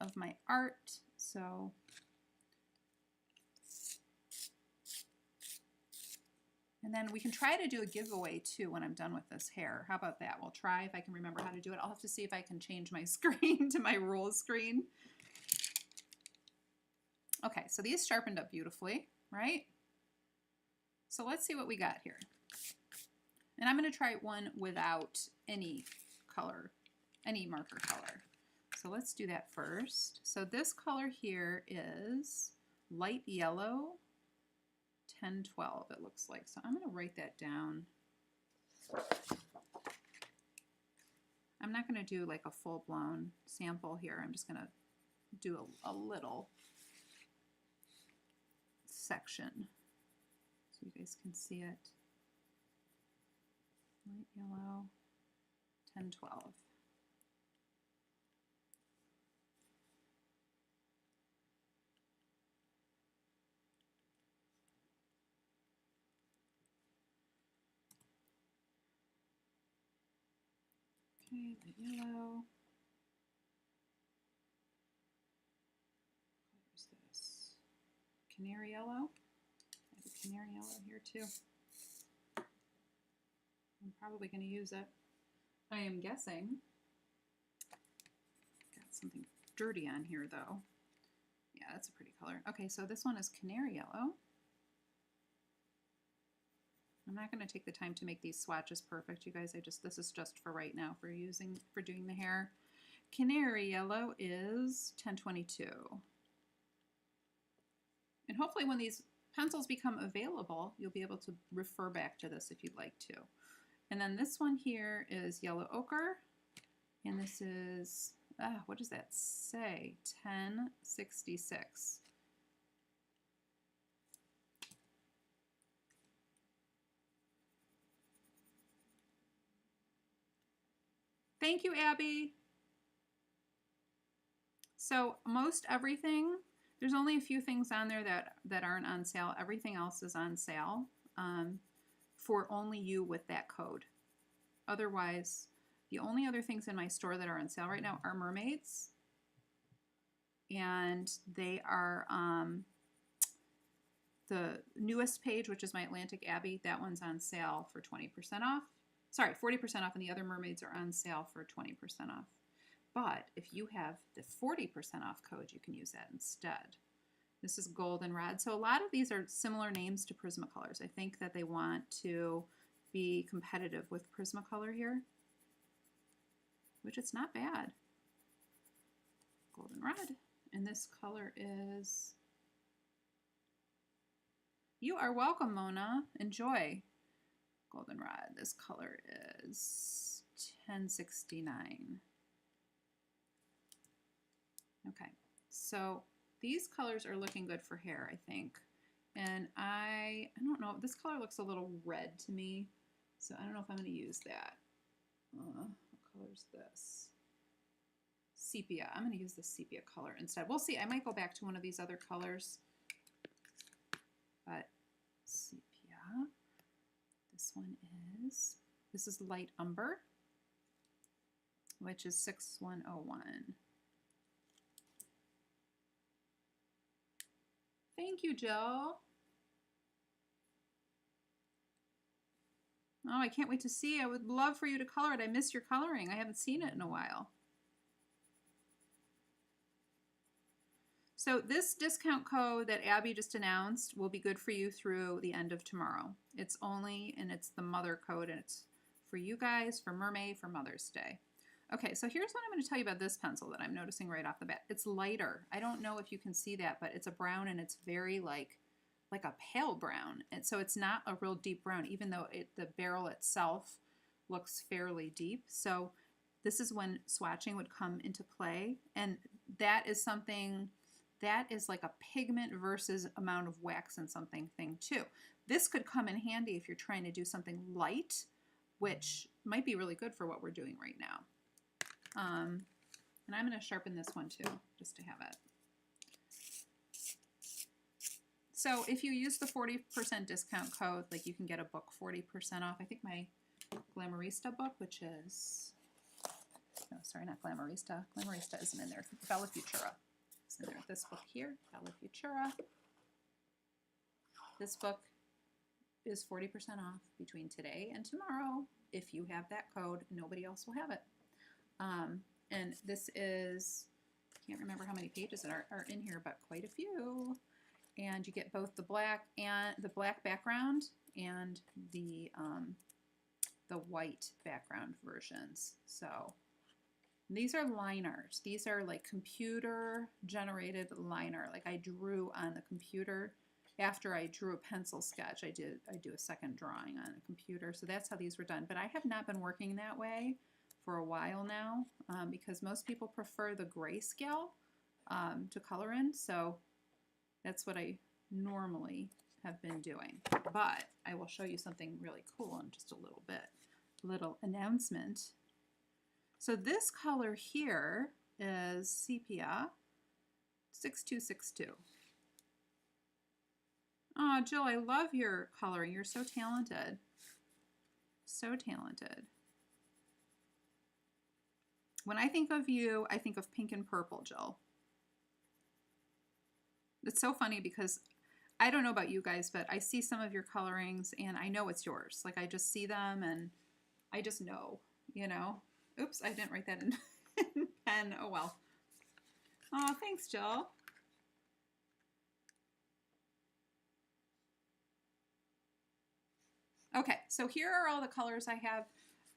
of my art. So And then we can try to do a giveaway too when I'm done with this hair. How about that? We'll try if I can remember how to do it. I'll have to see if I can change my screen to my rule screen. Okay, so these sharpened up beautifully, right? So let's see what we got here. And I'm going to try one without any color, any marker color. So let's do that first. So this color here is light yellow, 1012 it looks like. So I'm going to write that down. I'm not going to do like a full-blown sample here. I'm just going to do a little section so you guys can see it. Light yellow, 1012. Okay, the yellow. What is this? Canary yellow. I have a canary yellow here too. I'm probably going to use it. I am guessing. Got something dirty on here though. Yeah, that's a pretty color. Okay, so this one is canary yellow. I'm not going to take the time to make these swatches perfect, you guys. This is just for right now for doing the hair. Canary yellow is 1022. And hopefully when these pencils become available, you'll be able to refer back to this if you'd like to. And then this one here is yellow ochre. And this is, what does that say? 1066. Thank you, Abby. So most everything, there's only a few things on there that aren't on sale. Everything else is on sale for only you with that code. Otherwise, the only other things in my store that are on sale right now are mermaids. And they are the newest page, which is my Atlantic Abbey. That one's on sale for 20% off. Sorry, 40% off, and the other mermaids are on sale for 20% off. But if you have the 40% off code, you can use that instead. This is goldenrod. So a lot of these are similar names to Prismacolors. I think that they want to be competitive with Prismacolor here, which it's not bad. Goldenrod. And this color is... You are welcome, Mona. Enjoy. Goldenrod. This color is 1069. Okay, so these colors are looking good for hair, I think. And I don't know, this color looks a little red to me, so I don't know if I'm going to use that. What color is this? Sepia. I'm going to use the sepia color instead. We'll see. I might go back to one of these other colors. But sepia. This one is, this is light umber, which is 6101. Thank you, Jill. Oh, I can't wait to see. I would love for you to color it. I miss your coloring. I haven't seen it in a while. So this discount code that Abby just announced will be good for you through the end of tomorrow. It's only, and it's the mother code, and it's for you guys, for Mermaid, for Mother's Day. Okay, so here's what I'm going to tell you about this pencil that I'm noticing right off the bat. It's lighter. I don't know if you can see that, but it's a brown, and it's very like a pale brown. And so it's not a real deep brown, even though the barrel itself looks fairly deep. So this is when swatching would come into play, and that is something... That is like a pigment versus amount of wax and something thing too. This could come in handy if you're trying to do something light, which might be really good for what we're doing right now. And I'm going to sharpen this one too, just to have it. So if you use the 40% discount code, like you can get a book 40% off. I think my Glamourista book, which is, no, sorry, not Glamourista. Glamourista isn't in there. Bella Futura. So this book here, Bella Futura. This book, is 40% off between today and tomorrow. If you have that code, nobody else will have it. And this is, I can't remember how many pages are in here, but quite a few. And you get both the black background and the white background versions. So these are liners. These are like computer generated liner. Like I drew on the computer. After I drew a pencil sketch, I do a second drawing on a computer. So that's how these were done. But I have not been working that way for a while now because most people prefer the grayscale to color in. So that's what I normally have been doing. But I will show you something really cool in just a little bit. Little announcement. So this color here is Sepia 6262. Oh, Jill, I love your coloring. You're so talented. So talented. When I think of you, I think of pink and purple, Jill. It's so funny because I don't know about you guys, but I see some of your colorings and I know it's yours. Like I just see them and I just know, you know. Oops, I didn't write that in pen. Oh well. Oh, thanks, Jill. Okay, so here are all the colors I have.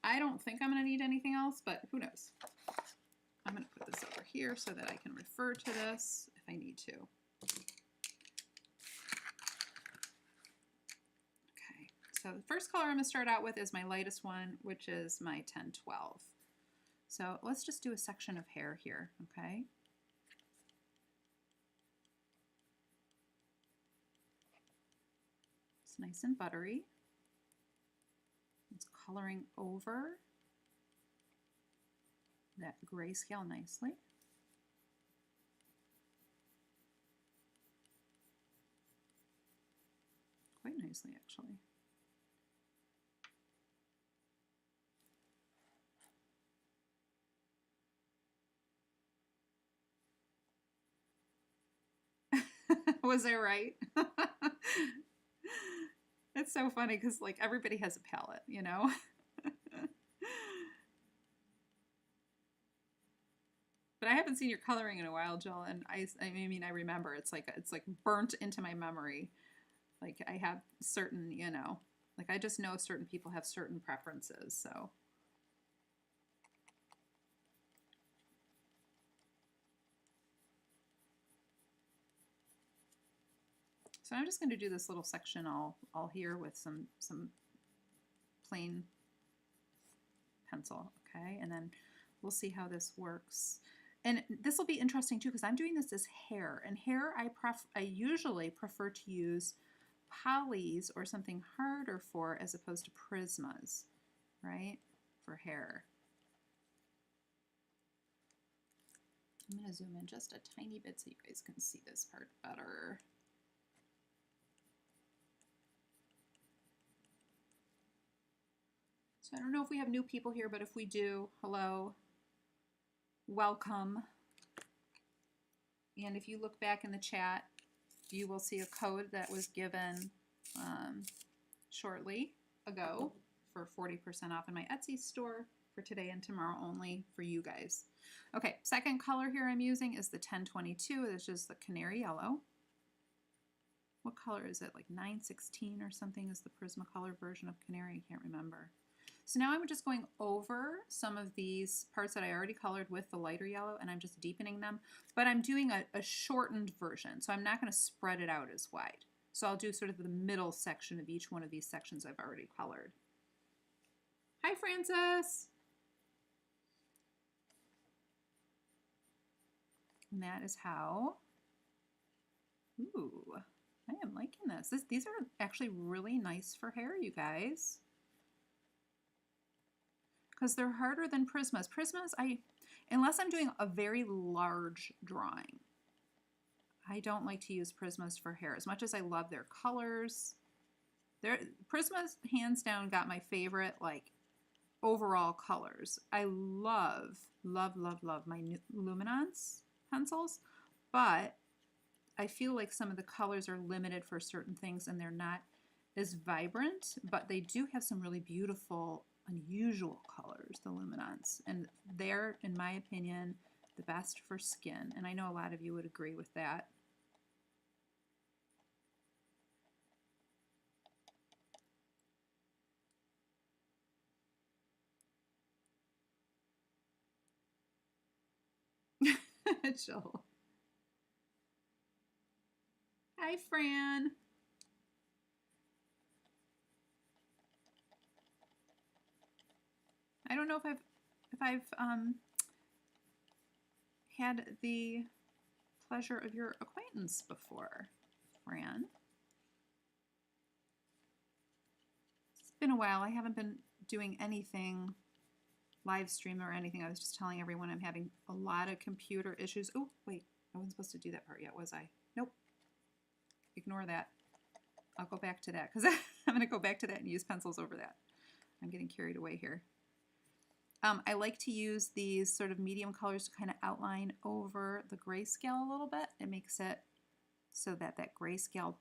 I don't think I'm going to need anything else, but who knows. I'm going to put this over here so that I can refer to this if I need to. Okay, so the first color I'm going to start out with is my lightest one, which is my 1012. So let's just do a section of hair here, okay? It's nice and buttery. It's coloring over that grayscale nicely. Quite nicely, actually. Was I right? It's so funny because like everybody has a palette, you know? But I haven't seen your coloring in a while, Jill, and I mean I remember it's like burnt into my memory. Like I have certain, you know, like I just know certain people have certain preferences, so. So I'm just going to do this little section all here with some plain pencil, okay? And then we'll see how this works. And this will be interesting too because I'm doing this as hair. And hair I usually prefer to use polys or something harder for as opposed to prismas, right? For hair. I'm going to zoom in just a tiny bit so you guys can see this part better. So I don't know if we have new people here, but if we do, hello, welcome. And if you look back in the chat, you will see a code that was given shortly ago for 40% off in my Etsy store for today and tomorrow only for you guys. Okay, second color here I'm using is the 1022, which is the canary yellow. What color is it? Like 916 or something is the Prismacolor version of canary, I can't remember. So now I'm just going over some of these parts that I already colored with the lighter yellow and I'm just deepening them, but I'm doing a shortened version, so I'm not going to spread it out as wide. So I'll do sort of the middle section of each one of these sections I've already colored. Hi, Francis! And that is how, ooh, I am liking this. These are actually really nice for hair, you guys. Because they're harder than Prismas. Prismas, unless I'm doing a very large drawing, I don't like to use Prismas for hair. As much as I love their colors, Prismas hands down got my favorite like overall colors. I love, love, love, love my Luminance pencils, but I feel like some of the colors are limited for certain things and they're not as vibrant, but they do have some really beautiful, unusual colors, the luminants. And they're, in my opinion, the best for skin. And I know a lot of you would agree with that. Joel. Hi, Fran. I don't know if I've had the pleasure of your acquaintance before, Fran. It's been a while. I haven't been doing anything live stream or anything. I was just telling everyone I'm having a lot of computer issues. Oh, wait, I wasn't supposed to do that part yet, was I? Nope. Ignore that. I'll go back to that because I'm going to go back to that and use pencils over that. I'm getting carried away here. I like to use these sort of medium colors to kind of outline over the grayscale a little bit. It makes it so that that grayscale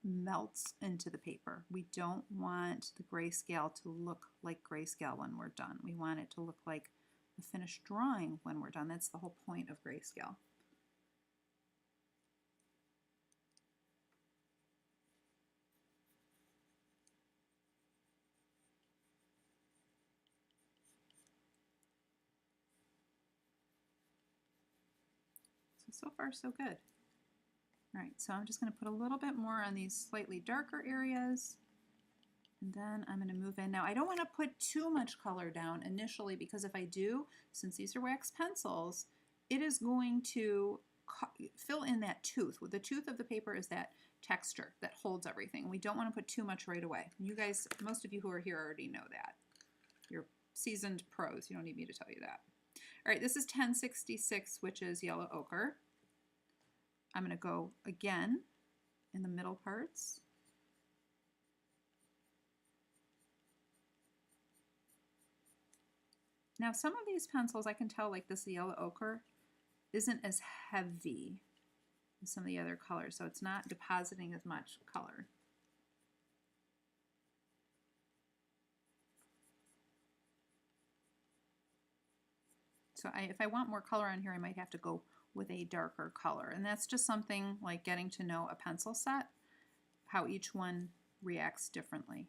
melts into the paper. We don't want the grayscale to look like grayscale when we're done. We want it to look like a finished drawing when we're done. That's the whole point of grayscale. So far, so good. All right, so I'm just going to put a little bit more on these slightly darker areas, and then I'm going to move in. Now, I don't want to put too much color down initially, because if I do, since these are wax pencils, it is going to fill in that tooth. The tooth of the paper is that texture that holds everything. We don't want to put too much right away. You guys, most of you who are here already know that. You're seasoned pros. You don't need me to tell you that. All right, this is 1066, which is yellow ochre. I'm going to go again in the middle parts. Now, some of these pencils, I can tell, like this yellow ochre, isn't as heavy as some of the other colors, so it's not depositing as much color. So if I want more color on here, I might have to go with a darker color. And that's just something like getting to know a pencil set, how each one reacts differently.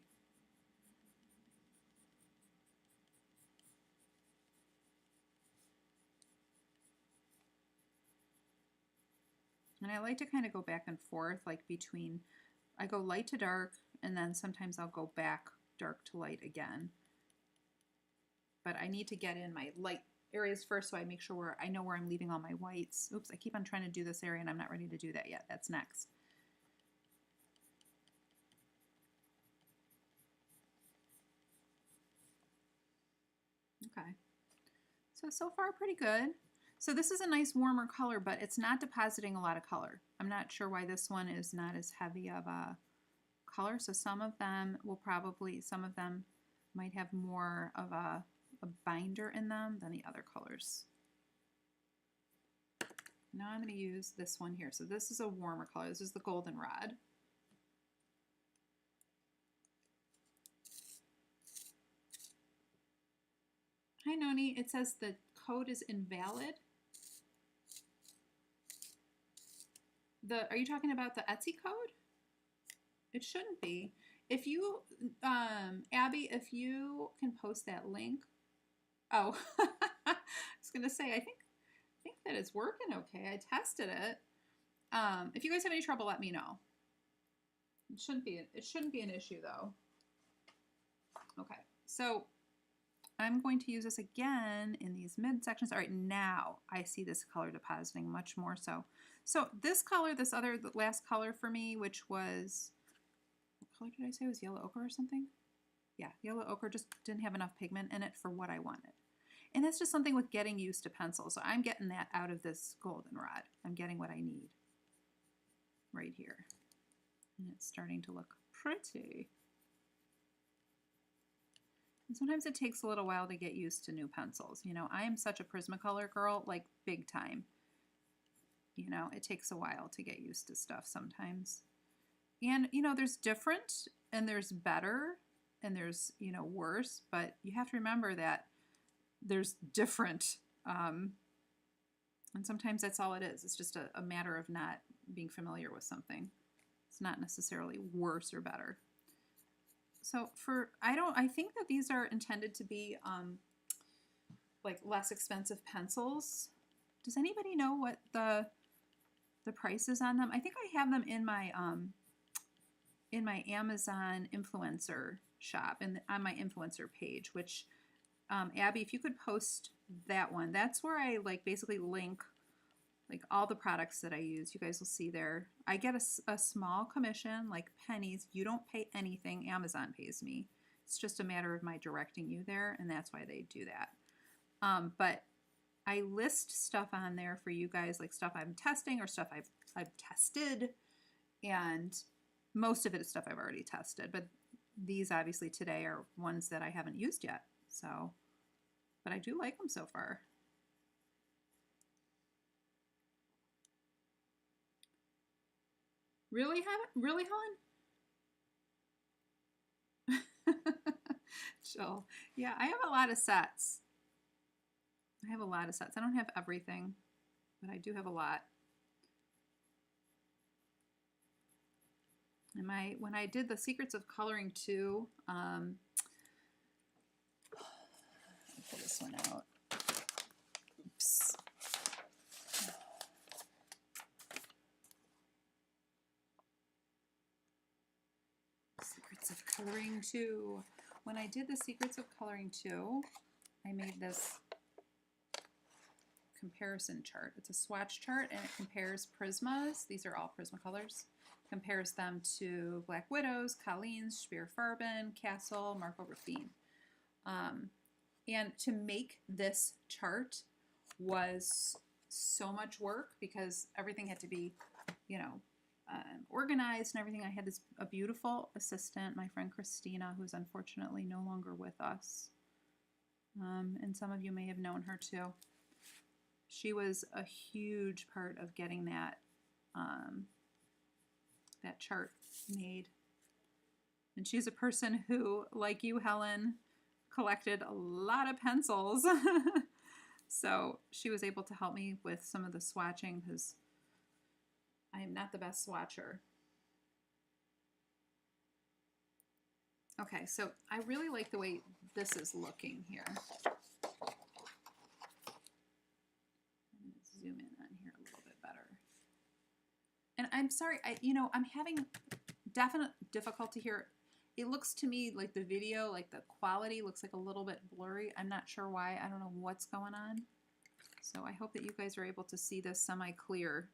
And I like to kind of go back and forth, like between, I go light to dark, and then sometimes I'll go back dark to light again. But I need to get in my light areas first, so I make sure I know where I'm leaving all my whites. Oops, I keep on trying to do this area and I'm not ready to do that yet. That's next. Okay, so far pretty good. So this is a nice warmer color, but it's not depositing a lot of color. I'm not sure why this one is not as heavy of a color. So some of them might have more of a binder in them than the other colors. Now I'm going to use this one here. So this is a warmer color. This is the goldenrod. Hi Noni, it says the code is invalid. Are you talking about the Etsy code? It shouldn't be. If you, Abby, if you can post that link. Oh, I was gonna say, I think that it's working okay. I tested it. If you guys have any trouble, let me know. It shouldn't be an issue though. Okay, so I'm going to use this again in these mid sections. All right, now I see this color depositing much more so. So this color, the last color for me, which was, what color did I say? It was yellow ochre or something? Yeah, yellow ochre just didn't have enough pigment in it for what I wanted. And that's just something with getting used to pencils. So I'm getting that out of this goldenrod. I'm getting what I need right here. And it's starting to look pretty. And sometimes it takes a little while to get used to new pencils. You know, I am such a Prismacolor girl, like big time. You know, it takes a while to get used to stuff sometimes. And, you know, there's different And there's better and there's, you know, worse, but you have to remember that there's different. And sometimes that's all it is. It's just a matter of not being familiar with something. It's not necessarily worse or better. So I think that these are intended to be like less expensive pencils. Does anybody know what the price is on them? I think I have them in my Amazon influencer shop and on my influencer page, which Abby, if you could post that one, that's where I like basically link like all the products that I use. You guys will see there. I get a small commission, like pennies. You don't pay anything. Amazon pays me. It's just a matter of my directing you there, and that's why they do that. But I list stuff on there for you guys, like stuff I'm testing or stuff I've tested, and most of it is stuff I've already tested. But these obviously today are ones that I haven't used yet. So, but I do like them so far. Really, really, Helen? Chill. Yeah, I have a lot of sets. I have a lot of sets. I don't have everything, but I do have a lot. And when I did the Secrets of Coloring 2, I'll pull this one out. Oops. Secrets of Coloring 2. When I did the Secrets of Coloring 2, I made this comparison chart. It's a swatch chart and it compares Prismas. These are all Prismacolors. Compares them to Black Widows, Colleen's, Speer-Farben, Castle, Marco Ruffin. And to make this chart was so much work because everything had to be, you know, organized and everything. I had a beautiful assistant, my friend Christina, who's unfortunately no longer with us. And some of you may have known her too. She was a huge part of getting that that chart made. And she's a person who, like you, Helen, collected a lot of pencils. So she was able to help me with some of the swatching because I am not the best swatcher. Okay, so I really like the way this is looking here. I'm going to zoom in on here a little bit better. And I'm sorry, I'm having definite difficulty here. It looks to me like the video, like the quality looks like a little bit blurry. I'm not sure why. I don't know what's going on. So I hope that you guys are able to see this semi-clear.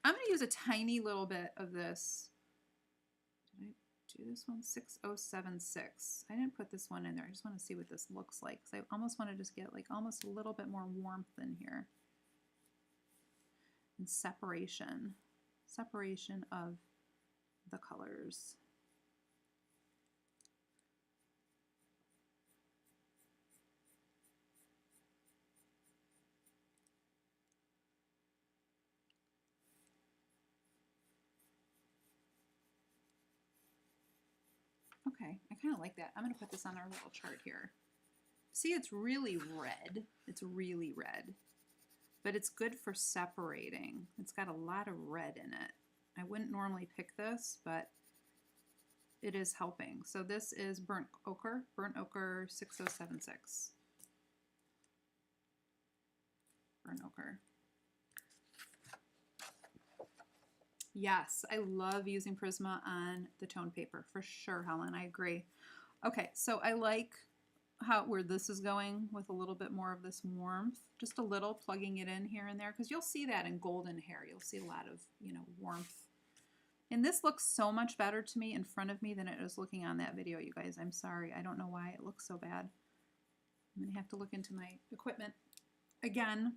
I'm going to use a tiny little bit of this. Did I do this one? 6076. I didn't put this one in there. I just want to see what this looks like because I almost want to just get like almost a little bit more warmth in here. And separation of the colors. Okay, I kind of like that. I'm going to put this on our little chart here. See, it's really red. It's really red. But it's good for separating. It's got a lot of red in it. I wouldn't normally pick this, but it is helping. So this is Burnt Ochre 6076. Burnt Ochre. Yes, I love using Prisma on the tone paper for sure, Helen. I agree. Okay, so I like where this is going with a little bit more of this warmth, just a little plugging it in here and there, because you'll see that in golden hair. You'll see a lot of, warmth. And this looks so much better to me in front of me than it is looking on that video, you guys. I'm sorry. I don't know why it looks so bad. I'm going to have to look into my equipment again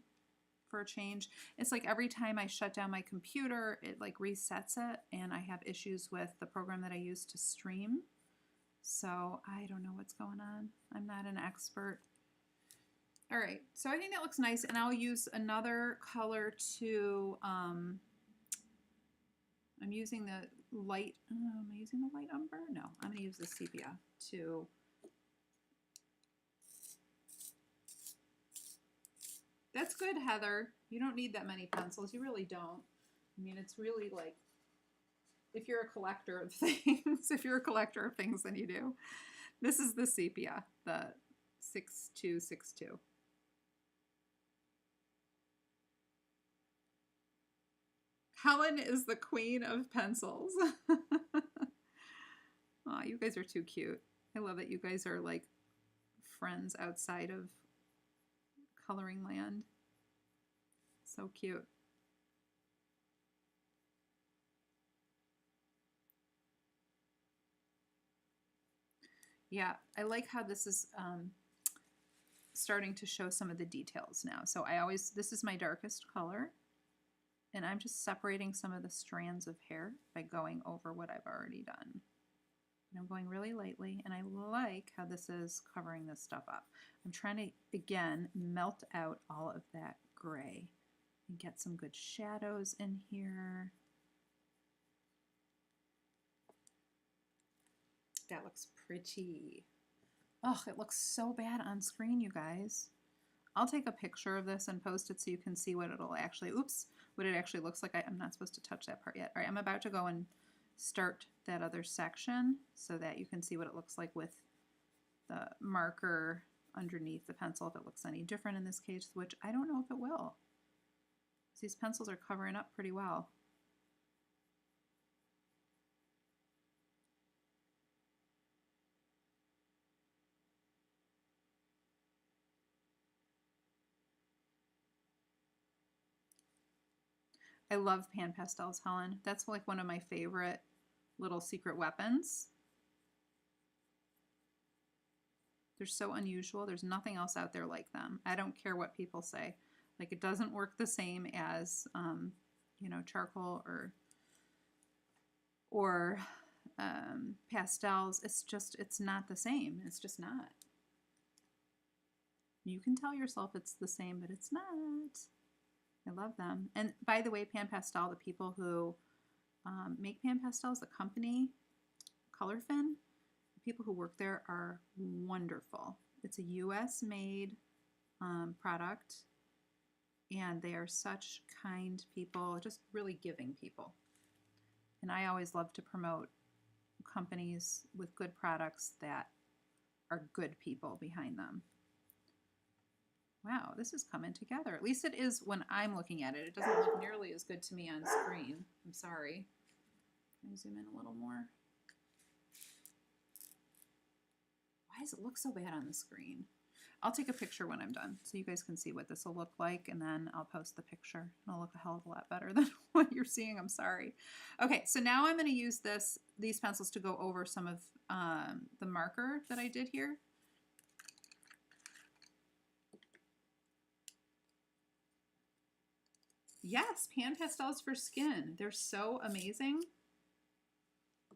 for a change. It's like every time I shut down my computer, it like resets it, and I have issues with the program that I use to stream. So I don't know what's going on. I'm not an expert. All right, so I think that looks nice, and I'll use another color to, I'm using light, am I using the light umber? No, I'm going to use the sepia to That's good, Heather. You don't need that many pencils. You really don't. I mean, it's really like, if you're a collector of things, then you do. This is the sepia, the 6262. Helen is the queen of pencils. Aw, you guys are too cute. I love that you guys are like friends outside of coloring land. So cute. Yeah, I like how this is starting to show some of the details now. So this is my darkest color, and I'm just separating some of the strands of hair by going over what I've already done. And I'm going really lightly, and I like how this is covering this stuff up. I'm trying to, again, melt out all of that gray and get some good shadows in here. That looks pretty. Oh, it looks so bad on screen, you guys. I'll take a picture of this and post it so you can see what it'll actually, what it actually looks like. I'm not supposed to touch that part yet. All right, I'm about to go and start that other section so that you can see what it looks like with the marker underneath the pencil, if it looks any different in this case, which I don't know if it will. These pencils are covering up pretty well. I love pan pastels, Helen. That's like one of my favorite little secret weapons. They're so unusual. There's nothing else out there like them. I don't care what people say. Like, it doesn't work the same as, you know, charcoal or pastels. It's not the same. It's just not. You can tell yourself it's the same, but it's not. I love them. And by the way, Pan Pastel, the people who make Pan Pastels, the company, Colorfin, the people who work there are wonderful. It's a US made product, and they are such kind people, just really giving people. And I always love to promote companies with good products that are good people behind them. Wow, this is coming together. At least it is when I'm looking at it. It doesn't look nearly as good to me on screen. I'm sorry. Can I zoom in a little more? Why does it look so bad on the screen? I'll take a picture when I'm done so you guys can see what this will look like, and then I'll post the picture. It'll look a hell of a lot better than what you're seeing. I'm sorry. Okay, so now I'm going to use these pencils to go over some of the marker that I did here. Yes, pan pastels for skin. They're so amazing.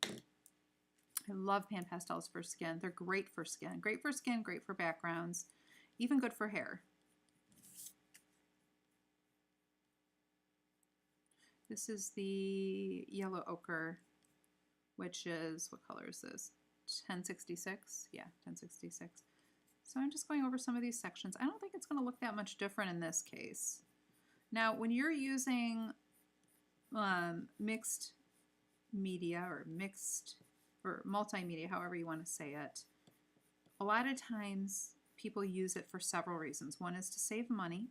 I love pan pastels for skin. They're great for skin. Great for skin, great for backgrounds, even good for hair. This is the yellow ochre, which is, what color is this? 1066? Yeah, 1066. So I'm just going over some of these sections. I don't think it's going to look that much different in this case. Now, when you're using mixed media or multimedia, however you want to say it, a lot of times people use it for several reasons. One is to save money,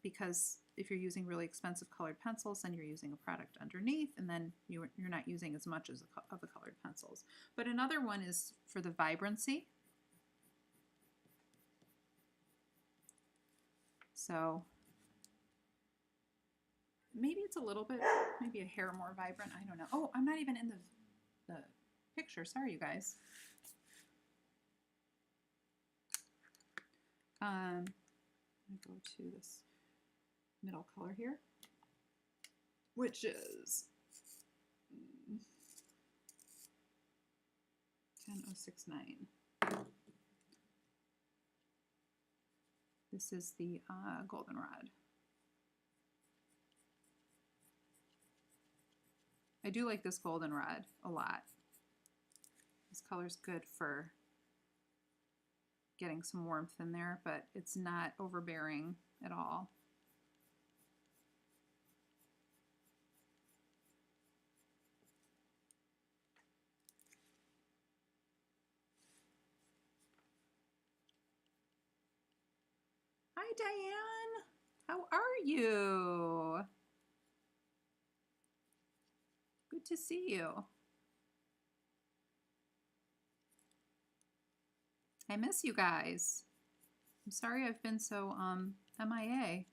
because if you're using really expensive colored pencils, then you're using a product underneath, and then you're not using as much of the colored pencils. But another one is for the vibrancy. So maybe it's a little bit, maybe a hair more vibrant. I don't know. Oh, I'm not even in the picture. Sorry, you guys. I'm going to go to this middle color here, which is 10069. This is the goldenrod. I do like this goldenrod a lot. This color's good for getting some warmth in there, but it's not overbearing at all. Hi, Diane. How are you? Good to see you. I miss you guys. I'm sorry I've been so MIA.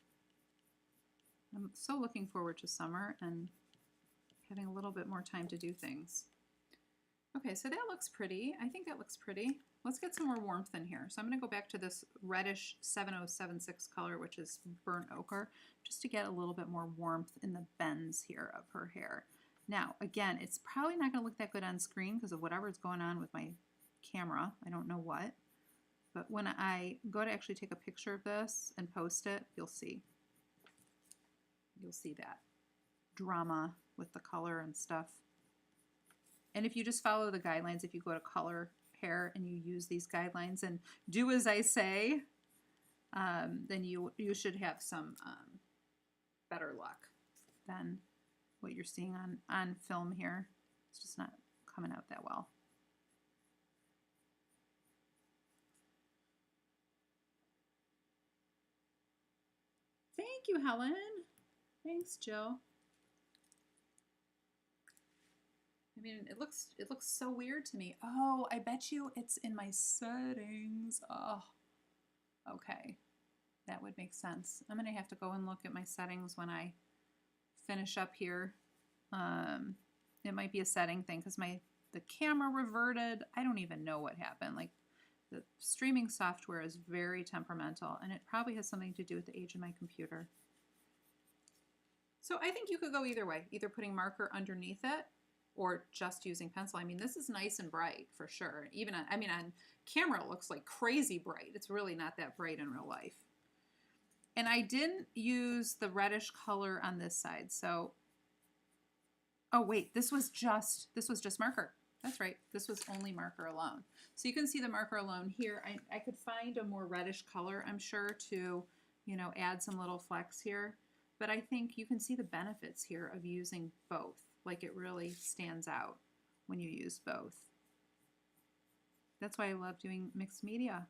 I'm so looking forward to summer and having a little bit more time to do things. Okay, so that looks pretty. I think that looks pretty. Let's get some more warmth in here. So I'm going to go back to this reddish 7076 color, which is burnt ochre, just to get a little bit more warmth in the bends here of her hair. Now, again, it's probably not going to look that good on screen because of whatever's going on with my camera. I don't know what. But when I go to actually take a picture of this and post it, you'll see. You'll see that drama with the color and stuff. And if you just follow the guidelines, if you go to color hair and you use these guidelines and do as I say, then you should have some better luck than what you're seeing on film here. It's just not coming out that well. Thank you, Helen. Thanks, Jill. I mean, it looks so weird to me. Oh, I bet you it's in my settings. Oh, okay. That would make sense. I'm going to have to go and look at my settings when I finish up here. It might be a setting thing because the camera reverted. I don't even know what happened. Like, the streaming software is very temperamental, and it probably has something to do with the age of my computer. So I think you could go either way, either putting marker underneath it or just using pencil. I mean, this is nice and bright for sure. Even on, I mean, on camera it looks like crazy bright. It's really not that bright in real life. And I didn't use the reddish color on this side. So, oh wait, this was just marker. That's right. This was only marker alone. So you can see the marker alone here. I could find a more reddish color, I'm sure, to, you know, add some little flecks here. But I think you can see the benefits here of using both. Like, it really stands out when you use both. That's why I love doing mixed media.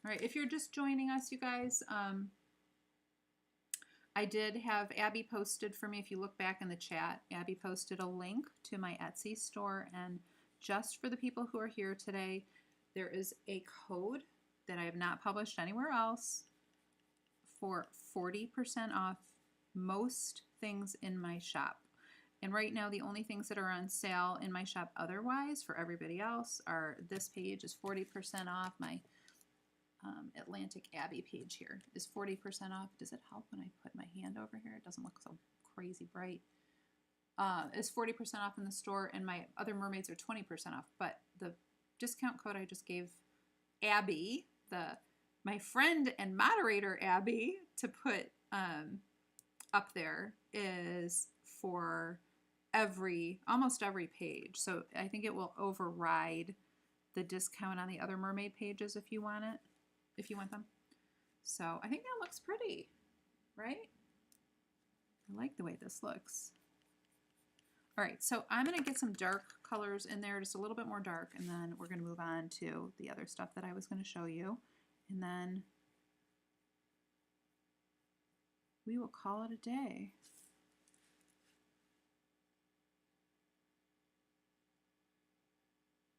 All right, if you're just joining us, you guys, I did have Abby posted for me. If you look back in the chat, Abby posted a link to my Etsy store. And just for the people who are here today, there is a code that I have not published anywhere else for 40% off most things in my shop. And right now, the only things that are on sale in my shop otherwise for everybody else are this page is 40% off. My Atlantic Abbey page here is 40% off. Does it help when I put my hand over here? It doesn't look so crazy bright. It's 40% off in the store, and my other mermaids are 20% off. But the discount code I just gave Abby, my friend and moderator Abby, to put up there is for almost every page. So I think it will override the discount on the other mermaid pages if you want it. If you want them. So I think that looks pretty, right? I like the way this looks. All right, so I'm going to get some dark colors in there, just a little bit more dark, and then we're going to move on to the other stuff that I was going to show you. And then we will call it a day.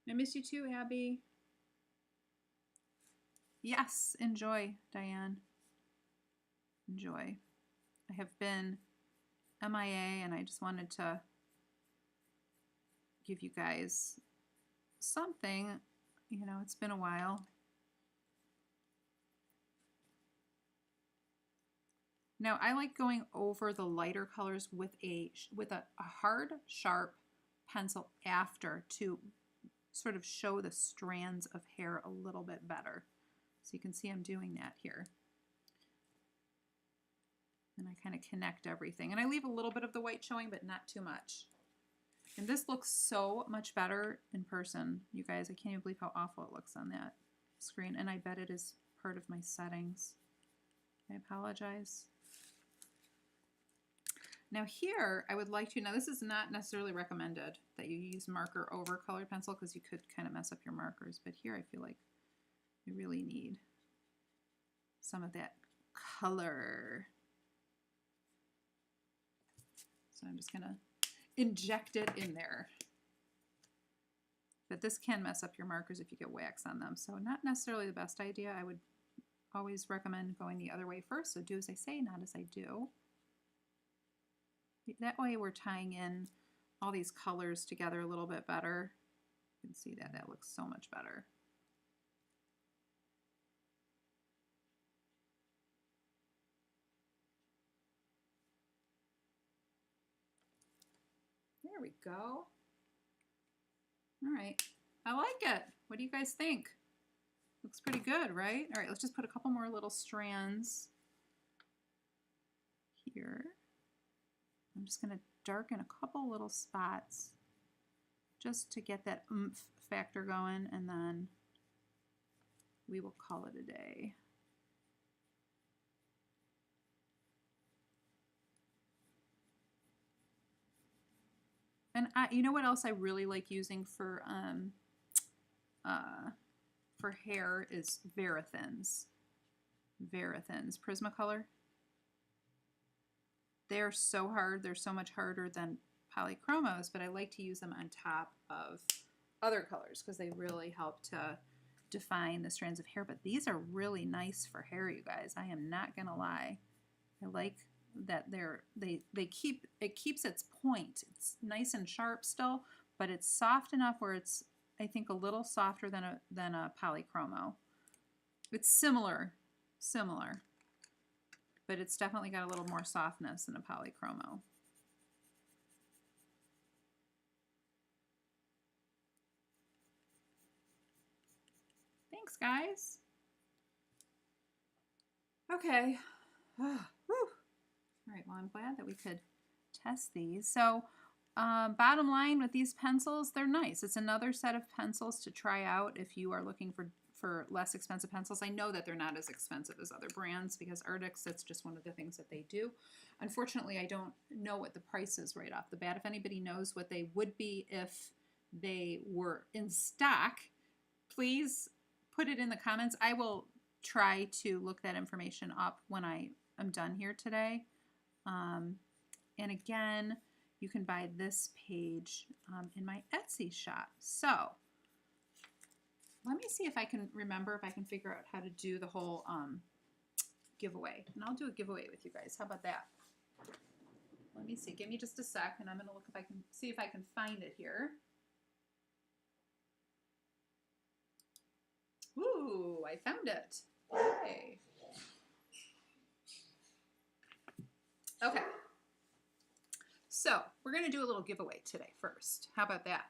I miss you too, Abby. Yes, enjoy, Diane. Enjoy. I have been MIA, and I just wanted to give you guys something. You know, it's been a while. Now, I like going over the lighter colors with a hard, sharp pencil after to sort of show the strands of hair a little bit better. So you can see I'm doing that here. And I kind of connect everything. And I leave a little bit of the white showing, but not too much. And this looks so much better in person. You guys, I can't even believe how awful it looks on that screen. And I bet it is part of my settings. I apologize. Now here, I would like to, now this is not necessarily recommended that you use marker over colored pencil because you could kind of mess up your markers. But here I feel like you really need some of that color. So I'm just gonna inject it in there. But this can mess up your markers if you get wax on them. So not necessarily the best idea. I would always recommend going the other way first. So do as I say, not as I do. That way we're tying in all these colors together a little bit better. You can see that looks so much better. There we go. All right, I like it. What do you guys think? Looks pretty good, right? All right, let's just put a couple more little strands here. I'm just gonna darken a couple little spots just to get that oomph factor going, and then we will call it a day. And you know what else I really like using for hair is Varathins. Varathins, Prismacolor. They're so hard. They're so much harder than polychromos, but I like to use them on top of other colors because they really help to define the strands of hair. But these are really nice for hair, you guys. I am not gonna lie. I like that it keeps its point. It's nice and sharp still, but it's soft enough where it's, I think, a little softer than a polychromo. It's similar, but it's definitely got a little more softness than a polychromo. Thanks, guys. Okay. Whew. All right, well, I'm glad that we could test these. So bottom line with these pencils, they're nice. It's another set of pencils to try out if you are looking for less expensive pencils. I know that they're not as expensive as other brands because Arrtx, that's just one of the things that they do. Unfortunately, I don't know what the price is right off the bat. If anybody knows what they would be if they were in stock, please put it in the comments. I will try to look that information up when I am done here today. And again, you can buy this page in my Etsy shop. So let me see if I can remember, if I can figure out how to do the whole giveaway. And I'll do a giveaway with you guys. How about that? Let me see. Give me just a sec, and I'm going to look if I can see if I can find it here. Ooh, I found it. Okay. Okay. So we're going to do a little giveaway today first. How about that?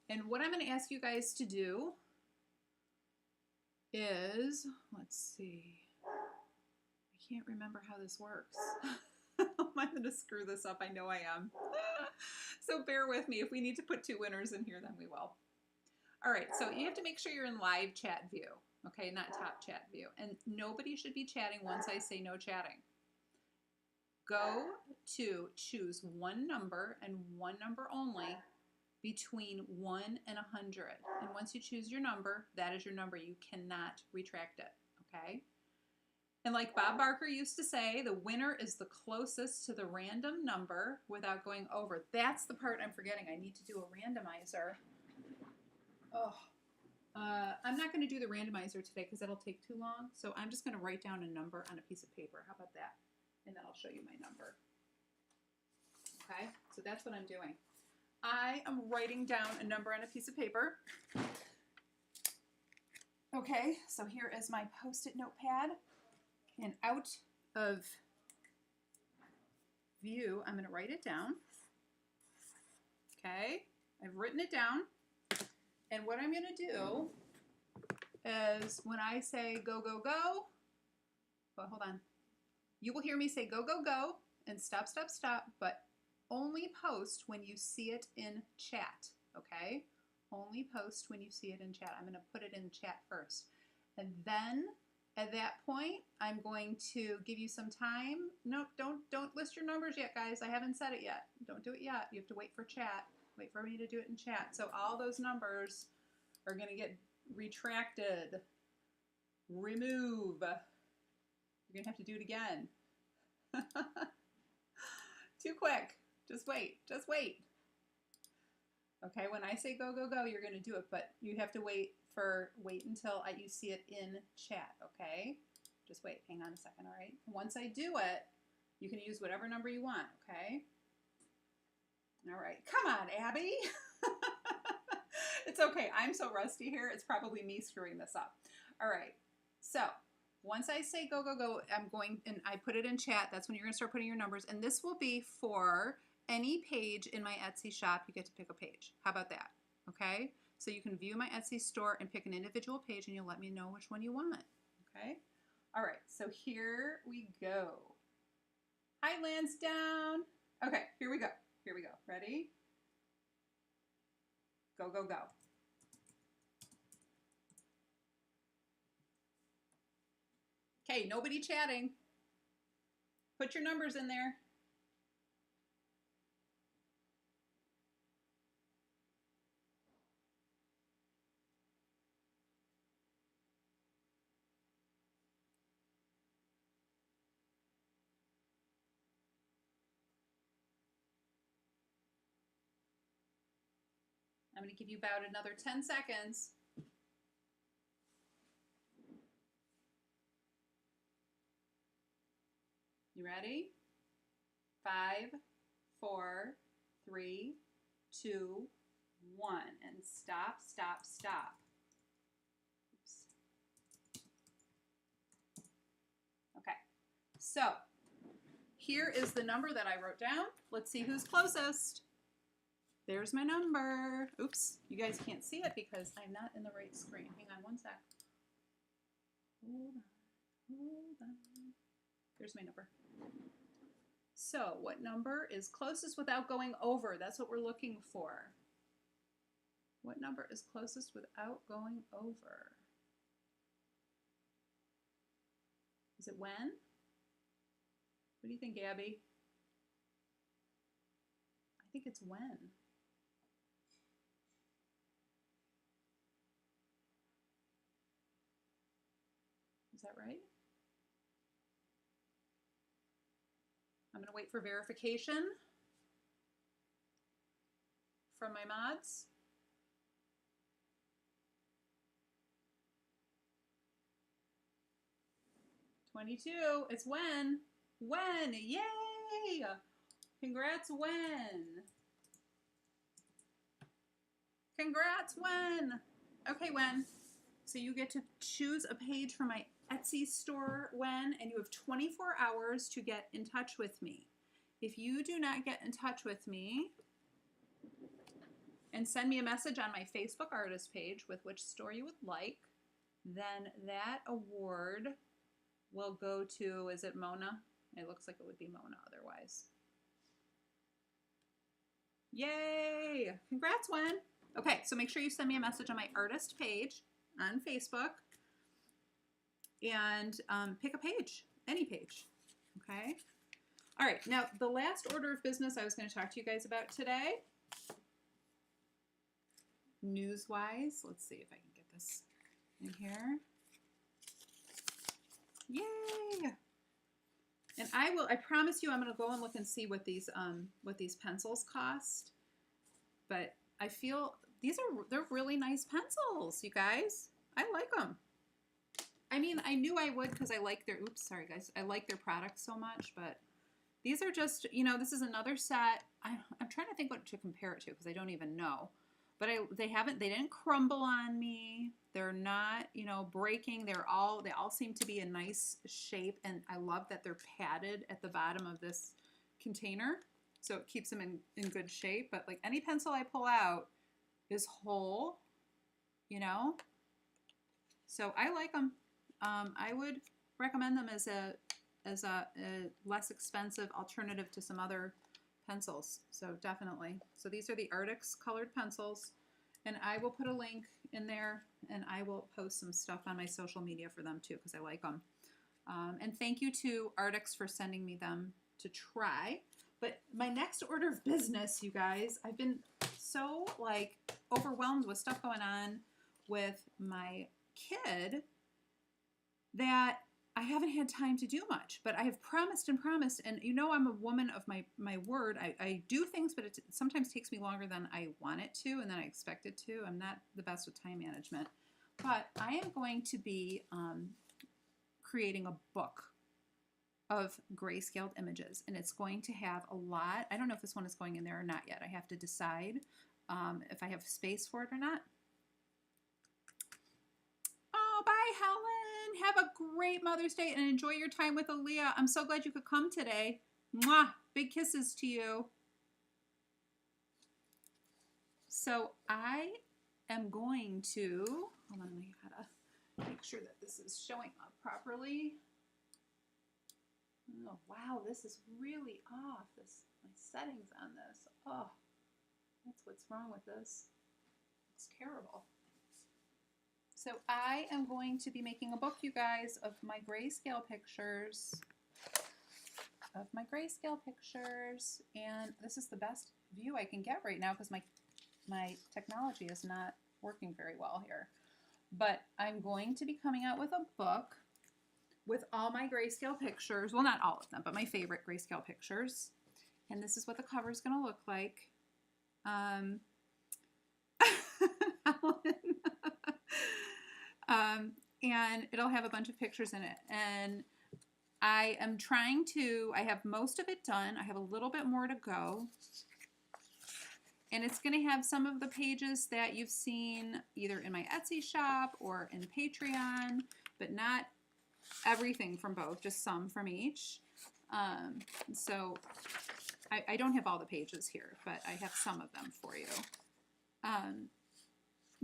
And what I'm going to ask you guys to do is, let's see, I can't remember how this works. I'm going to screw this up. I know I am. So bear with me. If we need to put 2 winners in here, then we will. All right, so you have to make sure you're in live chat view, okay, not top chat view. And nobody should be chatting once I say no chatting. Go to choose one number and one number only between 1 and 100. And once you choose your number, that is your number. You cannot retract it, okay? And like Bob Barker used to say, the winner is the closest to the random number without going over. That's the part I'm forgetting. I need to do a randomizer. Oh, I'm not going to do the randomizer today because that'll take too long. So I'm just going to write down a number on a piece of paper. How about that? And then I'll show you my number. Okay, so that's what I'm doing. I am writing down a number on a piece of paper. Okay, so here is my Post-it notepad. And out of view, I'm going to write it down. Okay, I've written it down. And what I'm going to do is when I say go, go, go, well, hold on. You will hear me say go, go, go, and stop, stop, stop, but only post when you see it in chat, okay? Only post when you see it in chat. I'm going to put it in chat first. And then at that point, I'm going to give you some time. No, don't list your numbers yet, guys. I haven't said it yet. Don't do it yet. You have to wait for chat. Wait for me to do it in chat. So all those numbers are going to get retracted. Remove. You're going to have to do it again. Too quick. Just wait. Just wait. Okay, when I say go, go, go, you're going to do it, but you have to wait until you see it in chat, okay? Just wait. Hang on a second, all right? Once I do it, you can use whatever number you want, okay? All right. Come on, Abby. It's okay. I'm so rusty here. It's probably me screwing this up. All right. So once I say go, go, go, I'm going, and I put it in chat. That's when you're going to start putting your numbers. And this will be for any page in my Etsy shop. You get to pick a page. How about that? Okay. So you can view my Etsy store and pick an individual page, and you'll let me know which one you want. Okay. All right. So here we go. Hi, Lansdowne. Okay. Here we go. Here we go. Ready? Go, go, go. Okay, nobody chatting. Put your numbers in there. I'm going to give you about another 10 seconds. You ready? 5, 4, 3, 2, 1. And stop, stop, stop. Oops. Okay. So here is the number that I wrote down. Let's see who's closest. There's my number. Oops, you guys can't see it because I'm not in the right screen. Hang on one sec. Hold on. There's my number. So what number is closest without going over? That's what we're looking for. What number is closest without going over? Is it when? What do you think, Gabby? I think it's when. Is that right? I'm going to wait for verification from my mods. $22. It's when. When. Yay! Congrats, when. Congrats, when. Okay, when. So you get to choose a page from my Etsy store when, and you have 24 hours to get in touch with me. If you do not get in touch with me and send me a message on my Facebook artist page with which store you would like, then that award will go to, is it Mona? It looks like it would be Mona otherwise. Yay! Congrats, Wen. Okay, so make sure you send me a message on my artist page on Facebook and pick a page, any page, okay? All right, now the last order of business I was going to talk to you guys about today, news-wise, let's see if I can get this in here. Yay! And I promise you I'm going to go and look and see what these pencils cost, but I feel they're really nice pencils, you guys. I like them. I mean, I knew I would because I like their, oops, sorry guys. I like their products so much, but these are just, you know, this is another set. I'm trying to think what to compare it to because I don't even know. But they didn't crumble on me. They're not, you know, breaking. They all seem to be in nice shape, and I love that they're padded at the bottom of this container, so it keeps them in good shape. But like any pencil I pull out is whole, you know. So I like them. I would recommend them as a as a less expensive alternative to some other pencils. So definitely. So these are the Arrtx Colored Pencils, and I will put a link in there, and I will post some stuff on my social media for them too, because I like them. And thank you to Artix for sending me them to try. But my next order of business, you guys, I've been so like overwhelmed with stuff going on with my kid that I haven't had time to do much. But I have promised and promised, and you know I'm a woman of my word. I do things, but it sometimes takes me longer than I want it to and then I expect it to. I'm not the best with time management. But I am going to be creating a book of grayscaled images, and it's going to have a lot. I don't know if this one is going in there or not yet. I have to decide if I have space for it or not. Oh, bye, Helen. Have a great Mother's Day and enjoy your time with Aaliyah. I'm so glad you could come today. Mwah! Big kisses to you. So I am going to, hold on, I gotta make sure that this is showing up properly. Oh, wow, this is really off. My settings on this. Oh, that's what's wrong with this. It's terrible. So I am going to be making a book, you guys, of my grayscale pictures. And this is the best view I can get right now because my technology is not working very well here. But I'm going to be coming out with a book with all my grayscale pictures. Well, not all of them, but my favorite grayscale pictures. And this is what the cover is going to look like. And it'll have a bunch of pictures in it. And I have most of it done. I have a little bit more to go. And it's going to have some of the pages that you've seen either in my Etsy shop or in Patreon, but not everything from both, just some from each. So I don't have all the pages here, but I have some of them for you.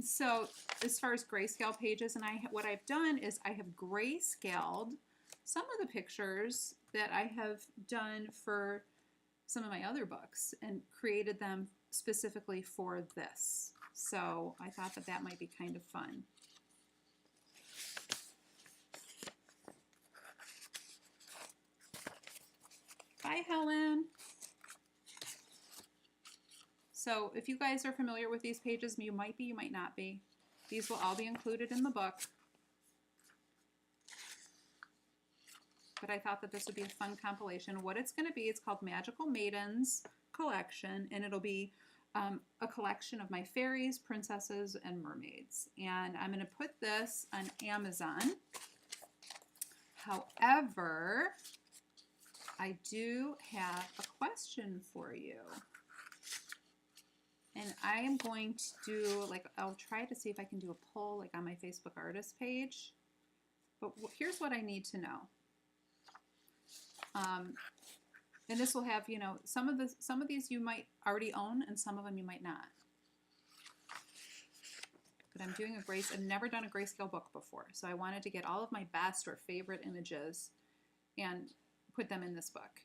So as far as grayscale pages, and what I've done is I have grayscaled some of the pictures that I have done for some of my other books and created them specifically for this. So I thought that might be kind of fun. Bye, Helen. So if you guys are familiar with these pages, you might be, you might not be. These will all be included in the book. But I thought that this would be a fun compilation. What it's going to be, it's called Magical Maidens Collection, and it'll be a collection of my fairies, princesses, and mermaids. And I'm going to put this on Amazon. However, I do have a question for you. And I am going to do, I'll try to see if I can do a poll, on my Facebook artist page. But here's what I need to know. And this will have, some of these you might already own, and some of them you might not. But I'm doing I've never done a grayscale book before, so I wanted to get all of my best or favorite images and put them in this book.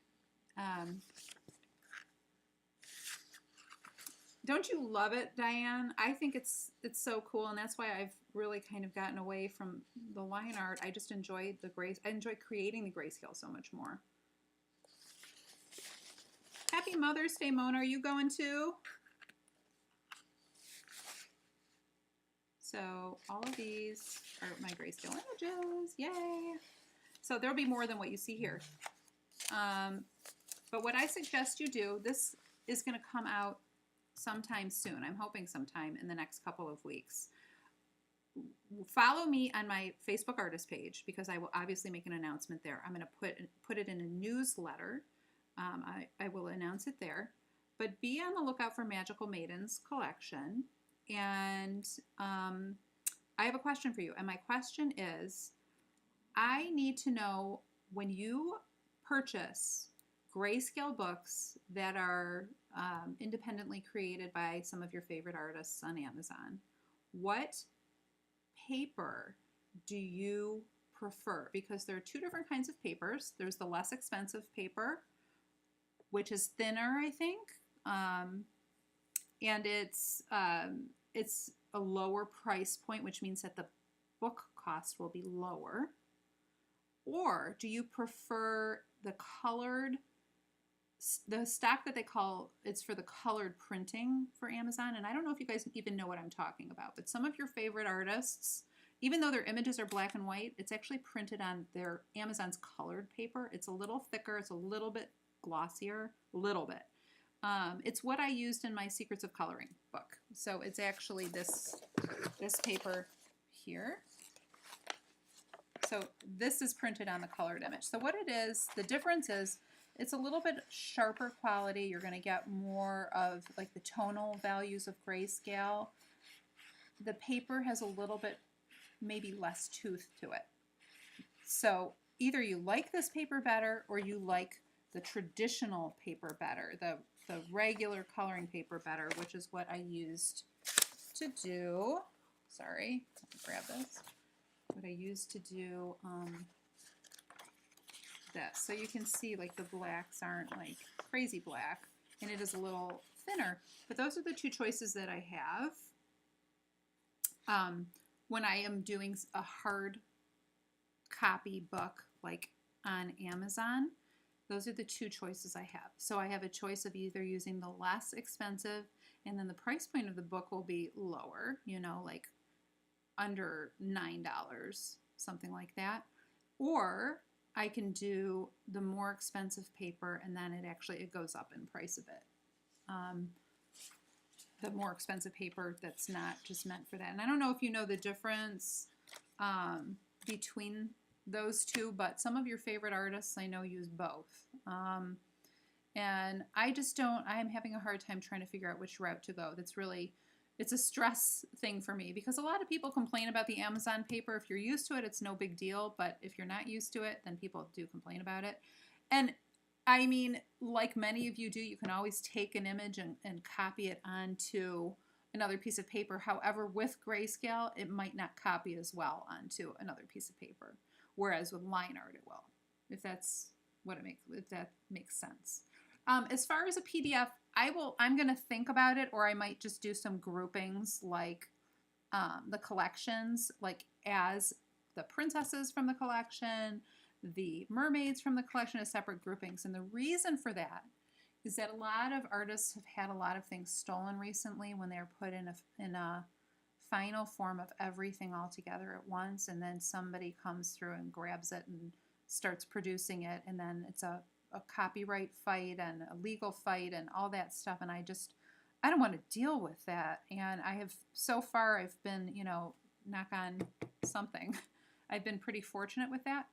Don't you love it, Diane? I think it's so cool, and that's why I've really kind of gotten away from the line art. I just enjoy I enjoy creating the grayscale so much more. Happy Mother's Day, Mona. Are you going too? So all of these are my grayscale images. Yay! So there'll be more than what you see here. But what I suggest you do, this is going to come out sometime soon. I'm hoping sometime in the next couple of weeks. Follow me on my Facebook artist page because I will obviously make an announcement there. I'm going to put it in a newsletter. I will announce it there. But be on the lookout for Magical Maidens Collection. And I have a question for you. And my question is, I need to know when you purchase grayscale books that are independently created by some of your favorite artists on Amazon, what paper do you prefer, because there are two different kinds of papers. There's the less expensive paper, which is thinner, I think, and it's a lower price point, which means that the book cost will be lower. Or do you prefer the colored, the stock that they call, it's for the colored printing for Amazon? And I don't know if you guys even know what I'm talking about, but some of your favorite artists, even though their images are black and white, it's actually printed on their Amazon's colored paper. It's a little thicker, it's a little bit glossier, a little bit. It's what I used in my Secrets of Coloring book. So it's actually this paper here. So this is printed on the colored image. So what it is, the difference is it's a little bit sharper quality. You're going to get more of like the tonal values of grayscale. The paper has a little bit maybe less tooth to it. So either you like this paper better or you like the traditional paper better, the regular coloring paper better, which is what I used to do. Sorry, let me grab this. What I used to do this. So you can see like the blacks aren't like crazy black, and it is a little thinner. But those are the two choices that I have when I am doing a hard copy book like on Amazon. Those are the two choices I have. So I have a choice of either using the less expensive, and then the price point of the book will be lower, you know, like under $9, something like that. Or I can do the more expensive paper, and then it goes up in price a bit. The more expensive paper that's not just meant for that. And I don't know if you know the difference between those two, but some of your favorite artists I know use both. And I just don't, I'm having a hard time trying to figure out which route to go. It's a stress thing for me, because a lot of people complain about the Amazon paper. If you're used to it, it's no big deal. But if you're not used to it, then people do complain about it. And I mean, like many of you do, you can always take an image and copy it onto another piece of paper. However, with grayscale, it might not copy as well onto another piece of paper. Whereas with line art, it will, if that's what it makes, if that makes sense. As far as a PDF, I'm going to think about it, or I might just do some groupings like the collections, like as the princesses from the collection, the mermaids from the collection as separate groupings. And the reason for that is that a lot of artists have had a lot of things stolen recently when they're put in a final form of everything all together at once, and then somebody comes through and grabs it and starts producing it, and then it's a copyright fight and a legal fight and all that stuff, and I don't want to deal with that. And so far I've been, you know, knock on something, I've been pretty fortunate with that.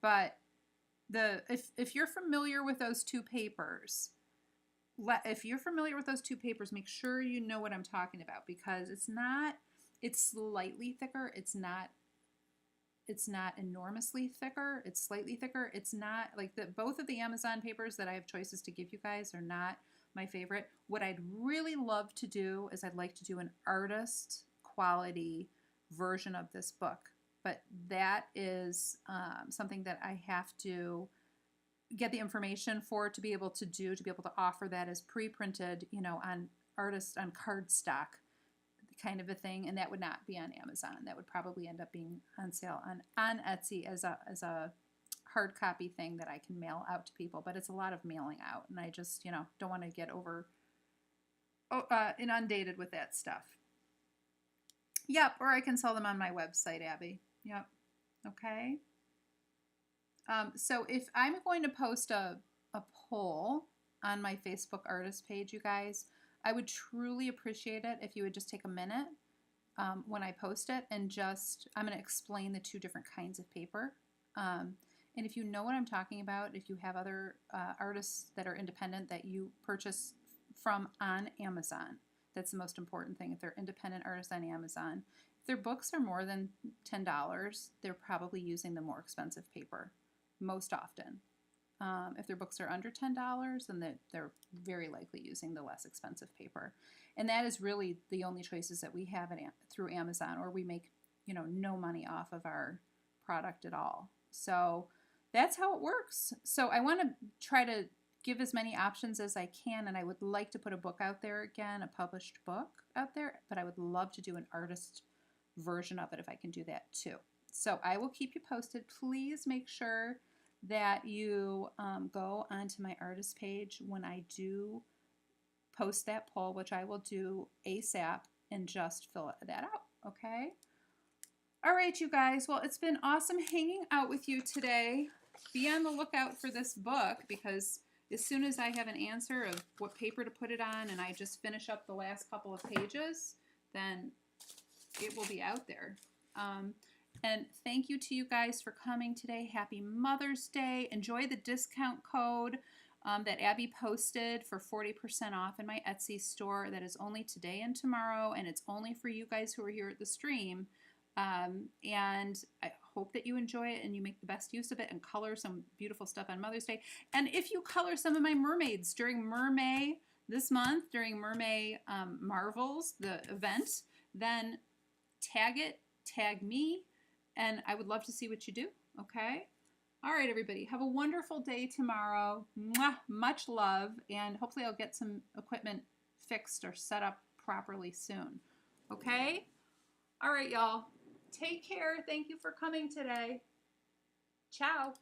But if you're familiar with those two papers, make sure you know what I'm talking about, because it's slightly thicker. It's not enormously thicker. It's slightly thicker. It's not like both of the Amazon papers that I have choices to give you guys are not my favorite. What I'd really love to do is I'd like to do an artist quality version of this book, but that is something that I have to get the information for to be able to offer that as pre-printed, you know, on cardstock kind of a thing, and that would not be on Amazon. That would probably end up being on sale on Etsy as a hard copy thing that I can mail out to people, but it's a lot of mailing out, and I just, you know, don't want to get inundated with that stuff. Yep, or I can sell them on my website, Abby. Yep. Okay. So if I'm going to post a poll on my Facebook artist page, you guys, I would truly appreciate it if you would just take a minute when I post it and I'm going to explain the two different kinds of paper. And if you know what I'm talking about, if you have other artists that are independent that you purchase from on Amazon, that's the most important thing. If they're independent artists on Amazon, if their books are more than $10, they're probably using the more expensive paper most often. If their books are under $10, then they're very likely using the less expensive paper. And that is really the only choices that we have through Amazon, or we make, you know, no money off of our product at all. So that's how it works. So I want to try to give as many options as I can, and I would like to put a book out there again, a published book out there, but I would love to do an artist version of it if I can do that too. So I will keep you posted. Please make sure that you go onto my artist page when I do post that poll, which I will do ASAP, and just fill that out, okay? All right, you guys. Well, it's been awesome hanging out with you today. Be on the lookout for this book, because as soon as I have an answer of what paper to put it on and I just finish up the last couple of pages, then it will be out there. And thank you to you guys for coming today. Happy Mother's Day. Enjoy the discount code that Abby posted for 40% off in my Etsy store. That is only today and tomorrow, and it's only for you guys who are here at the stream. And I hope that you enjoy it and you make the best use of it and color some beautiful stuff on Mother's Day. And if you color some of my mermaids during Mermay this month, during Mermay Marvels, the event, then tag me, and I would love to see what you do, okay? All right, everybody, have a wonderful day tomorrow. Mwah, much love, and hopefully I'll get some equipment fixed or set up properly soon, okay? All right, y'all. Take care. Thank you for coming today. Ciao.